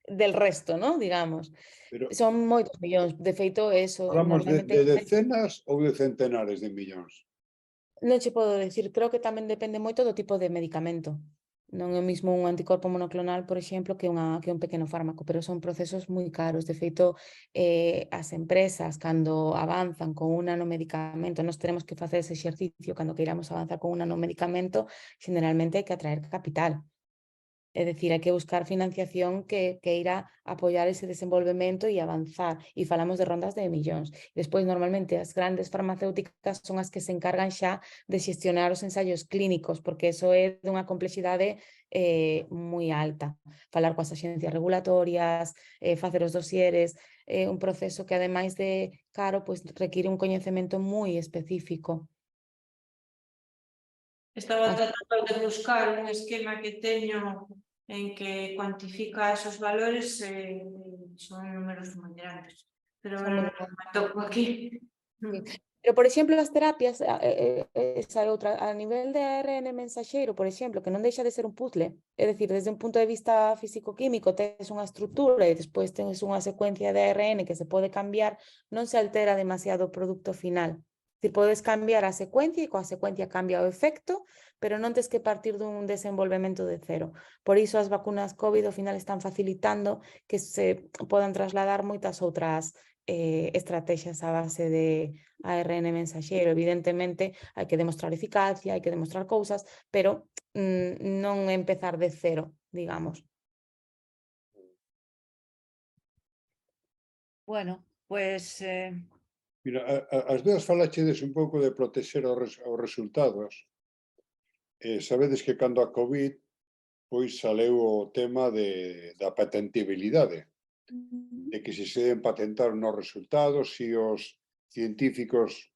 del resto, ¿no? Digamos. Pero Son moitos millóns. De feito, eso, falamos de normalmente decenas ou de centenares de millóns? non che podo decir, creo que tamén depende moito do tipo de medicamento. Non é o mismo un anticorpo monoclonal, por exemplo, que un pequeno fármaco, pero son procesos moi caros. De feito, as empresas, cando avanzan con un nanomedicamento, nos tenemos que facer ese exercicio cando queiramos avanzar con un nanomedicamento, generalmente hai que atraer capital. É dicir, hai que buscar financiación que irá apoiar ese desenvolvemento e avanzar. E falamos de rondas de millóns. Despois, normalmente, as grandes farmacéuticas son as que se encargan xa de xestionar os ensaios clínicos, porque eso é dunha complexidade moi alta. Falar coas axencias regulatorias, facer os dosieres, un proceso que, ademais de caro, pois, require un coñecemento moi específico. Estaba tratando de buscar un esquema que teño en que cuantifica esos valores, son números moi grandes, pero Son non moi me toco aquí. Pero, por exemplo, as terapias, esa é outra, a nivel de ARN mensaxeiro, por exemplo, que non deixa de ser un puzzle, é dicir, desde un punto de vista físico-químico tes unha estrutura e despois tens unha secuencia de ARN que se pode cambiar, non se altera demasiado o produto final. É dicir, podes cambiar a secuencia e coa secuencia cambia o efecto, pero non tes que partir dun desenvolvemento de cero. Por iso as vacunas COVID ao final están facilitando que se podan trasladar moitas outras estrategias a base de ARN mensaxeiro. Evidentemente, hai que demostrar eficacia, hai que demostrar cousas, pero non empezar de cero, digamos. Bueno, pues Mira, as dúas falachedes un pouco de protexer os resultados. Sabedes que cando a COVID, pois saleu o tema da patentibilidade, de que se deben patentar os resultados, se os científicos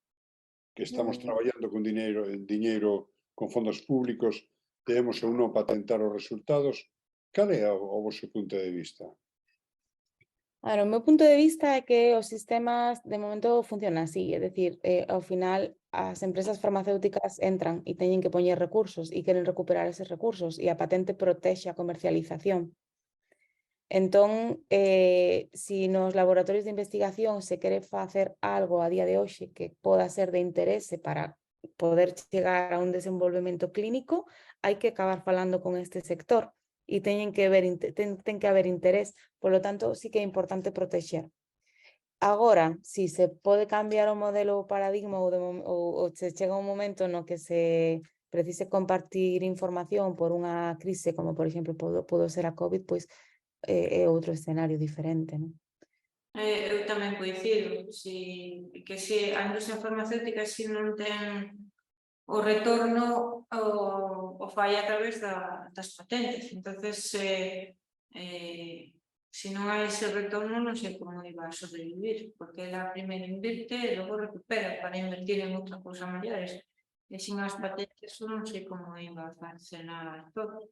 que estamos traballando con diñeiro con fondos públicos debemos ou non patentar os resultados. Cal é o vosso punto de vista? Claro, o meu punto de vista é que os sistemas de momento funcionan así, é dicir, ao final as empresas farmacéuticas entran e teñen que poñer recursos e queren recuperar eses recursos e a patente protexe a comercialización. Entón, si nos laboratorios de investigación se quere facer algo a día de hoxe que poda ser de interese para poder chegar a un desenvolvemento clínico, hai que acabar falando con este sector e ten que haber interés, polo tanto, sí que é importante protexer. Agora, si se pode cambiar o modelo ou paradigma ou se chega un momento no que se precise compartir información por unha crise, como por exemplo pudo ser a COVID, pois é outro escenario diferente, non? Eu tamén coincido, que se a industria farmacéutica si non ten o retorno o fai a través das patentes. Entonces, se non hai ese retorno, non sei como iba a sobrevivir, porque ela primeiro invirte e logo recupera para invertir en outra cousa maiores. E sin as patentes non sei como iba a funcionar todo.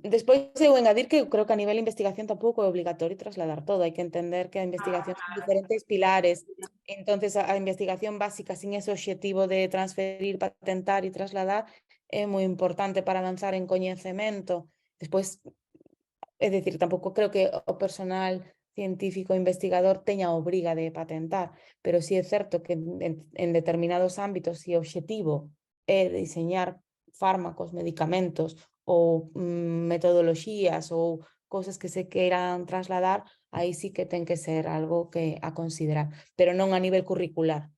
Despois eu engadir que eu creo que a nivel de investigación tampouco é obligatorio trasladar todo, hai que entender que a investigación son diferentes pilares, entonces a investigación básica sin ese obxectivo de transferir, patentar e trasladar é moi importante para avanzar en coñecemento. Despois, é dicir, tampouco creo que o personal científico investigador teña a obriga de patentar, pero sí é certo que en determinados ámbitos, se o obxectivo é diseñar fármacos, medicamentos ou metodoloxías ou cousas que se queiran trasladar, aí sí que ten que ser algo que a considerar, pero non a nivel curricular.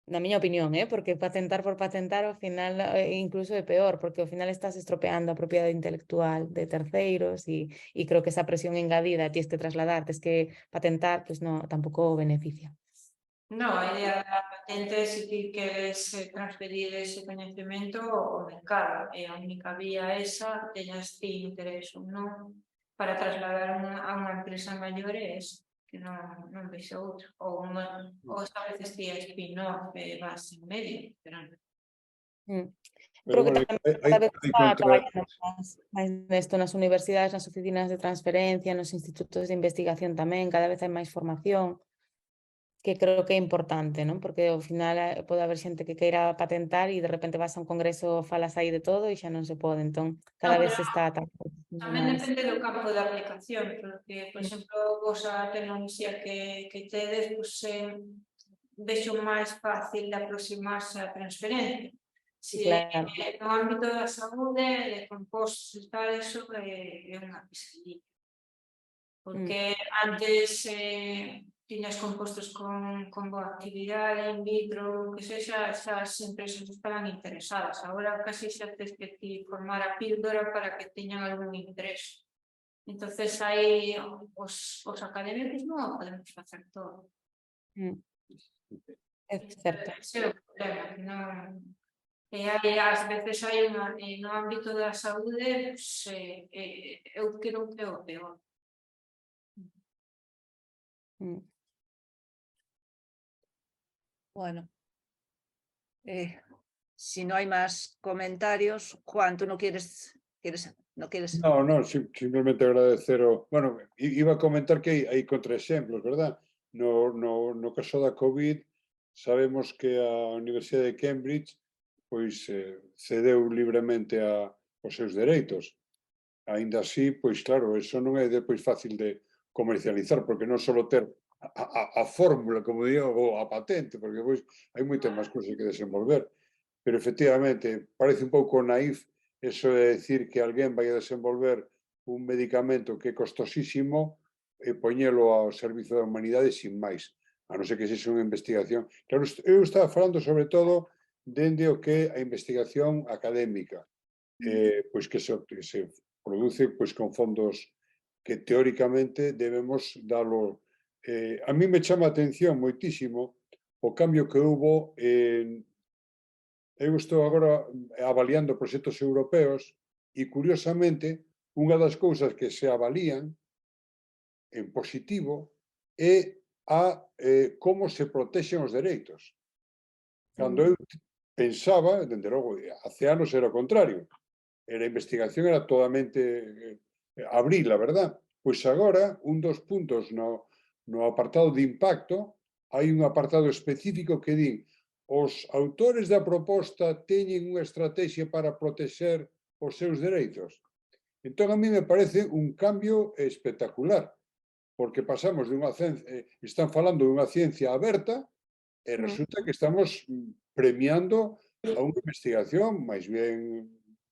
Na miña opinión, porque patentar por patentar ao final incluso é peor, porque ao final estás estropeando a propiedade intelectual de terceiros e creo que esa presión engadida tienes que trasladar, tienes que patentar, pois non, tampouco beneficia. No, a idea da patente é se ti queres transferir ese coñecemento ao mercado, e a única vía esa, teñas ti interés ou non, para trasladar a unha empresa maior é esa, que non vexo outra, ou a veces ti é spin-off e vas en medio, pero non. Creo que bueno, tamén cada vez está traballando máis nesto nas universidades, nas oficinas de transferencia, nos institutos de investigación tamén, cada vez hai máis formación, que creo que é importante, non? Porque ao final pode haber xente que queira patentar e de repente vas a un congreso, falas aí de todo e xa non se pode, entón cada vez se está Tamén depende do campo de aplicación, porque, por exemplo, vos a tecnoloxía que tedes, vexo máis fácil de aproximarse á transferencia. Se claro. no ámbito da saúde, de compostos e tal, eso é unha pesadilla. Porque antes tiñas compostos con boa actividade, in vitro, que sexa, esas empresas estaban interesadas. Agora casi xa tes que ti formar a píldora para que teñan algún interés. Entonces aí os académicos non podemos facer todo. É certo. Ese é o problema, que non... E ás veces hai no ámbito da saúde, eu creo que é o peor. Bueno, si no hay más comentarios, Juan, ¿tú no quieres? No, simplemente agradecer. Bueno, iba a comentar que hai contraexemplos, verdad? No caso da COVID, sabemos que a Universidade de Cambridge pois cedeu libremente os seus dereitos. Aínda así, pois claro, eso non é depois fácil de comercializar, porque non só ter a fórmula, como digo, ou a patente, porque pois hai moitas máis cousas que desenvolver. Pero efectivamente, parece un pouco naif eso de decir que alguén vai a desenvolver un medicamento que é costosísimo e poñelo ao servizo da humanidade sin máis, a non ser que sexa unha investigación. Claro, eu estaba falando sobre todo dende o que a investigación académica, pois que se produce pois con fondos que teóricamente debemos darlo. A mí me chama a atención moitísimo o cambio que hubo en... Eu estou agora avaliando proxectos europeos e, curiosamente, unha das cousas que se avalían en positivo é como se protexen os dereitos. Cando eu pensaba, dende logo, hace anos era o contrario. A investigación era totalmente abril, a verdad. Pois agora, un dos puntos no apartado de impacto, hai un apartado específico que din os autores da proposta teñen unha estrategia para protexer os seus dereitos. Entón, a mí me parece un cambio espectacular, porque pasamos de unha ciencia, están falando de unha ciencia aberta, e resulta que estamos premiando a unha investigación máis ben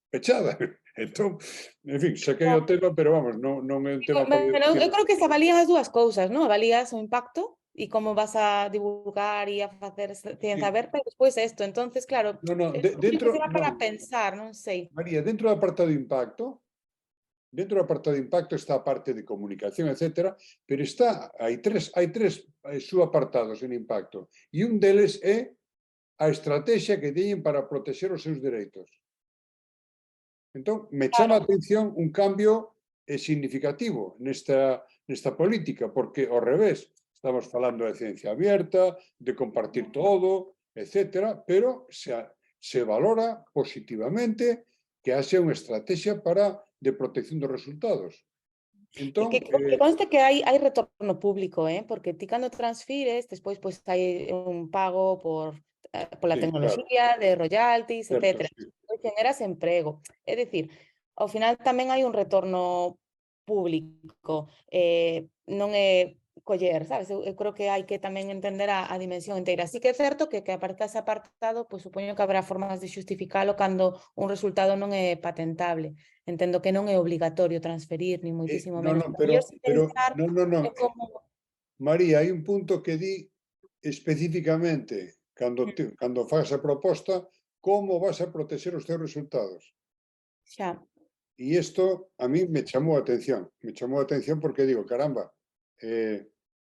pechada. Entón, en fin, saquei o tema, pero vamos, non é un tema para... Eu creo que se avalían as dúas cousas, non? Avalías o impacto e como vas a divulgar e a facer ciencia aberta e despois isto. Entonces, claro, dentro para pensar, non sei. María, dentro do apartado de impacto, está a parte de comunicación, etcétera, pero hai tres subapartados en impacto, e un deles é a estrategia que teñen para protexer os seus dereitos. Entón, me chama a atención un cambio significativo nesta política, porque ao revés, estamos falando de ciencia abierta, de compartir todo, etcétera, pero se valora positivamente que haxa unha estrategia de protección dos resultados. Entón, que conste que hai retorno público, porque ti cando transfires, despois hai un pago pola tecnoloxía, de royalties, etcétera. Generas emprego. É dicir, ao final tamén hai un retorno público. Non é coller, sabes? Eu creo que hai que tamén entender a dimensión inteira. Así que é certo que aparta ese apartado, pois supoño que habrá formas de xustificalo cando un resultado non é patentable. Entendo que non é obligatorio transferir, ni moitísimo menos. Pero María, hai un punto que di especificamente cando faz a proposta como vas a protexer os teus resultados. Xa. E isto a mí me chamou a atención. Porque digo, caramba,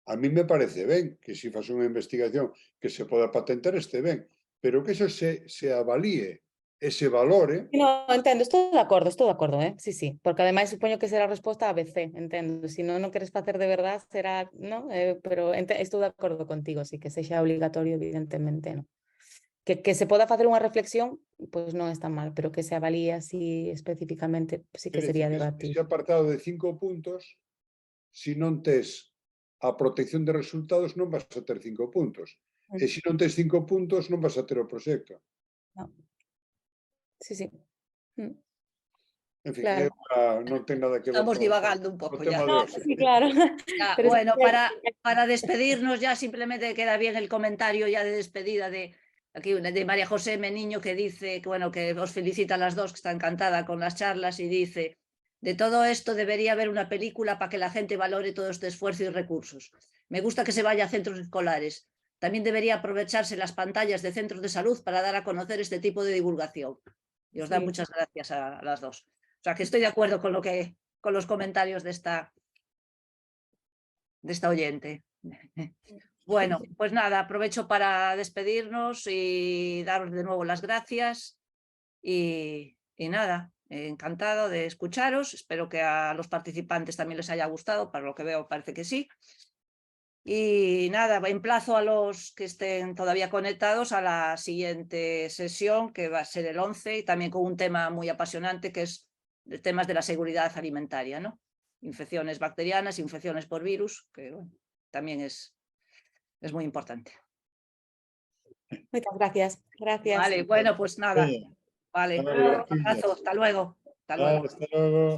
a mí me parece ben que se faz unha investigación que se poda patentar este ben, pero que eso se avalíe, ese valore... No, entendo, estou de acordo, sí, porque ademais supoño que será a resposta ABC, entendo, se non queres facer de verdad será, non? Pero estou de acordo contigo, sí, que sexa obligatorio, evidentemente, non? Que se poda facer unha reflexión, pois non está mal, pero que se avalíe así especificamente, sí que sería debatible. Ese apartado de 5 puntos, se non tes a protección de resultados non vas a ter 5 puntos. E se non tes 5 puntos non vas a ter o proxecto. Sí. En fin, non ten nada que ver. Estamos divagando un pouco ya. Sí, claro. Bueno, para despedirnos ya simplemente queda bien el comentario ya de despedida de María José Meniño, que dice que os felicita a las dos, que está encantada con las charlas, y dice: de todo esto debería haber una película para que la gente valore todo este esfuerzo y recursos. Me gusta que se vaya a centros escolares. También debería aprovecharse las pantallas de centros de salud para dar a conocer este tipo de divulgación. Y os da muchas gracias a las dos. O sea que estoy de acuerdo con los comentarios de esta oyente. Bueno, pues nada, aprovecho para despedirnos y daros de nuevo las gracias y nada, encantado de escucharos. Espero que a los participantes también les haya gustado, para lo que veo parece que sí. Y nada, emplazo a los que estén todavía conectados a la siguiente sesión, que va a ser el 11, y también con un tema muy apasionante, que es de temas de la seguridad alimentaria, ¿no? Infecciones bacterianas, infecciones por virus, que bueno, también es muy importante. Muchas gracias. Vale, bueno, pues nada. Vale, un abrazo, hasta luego. Hasta luego.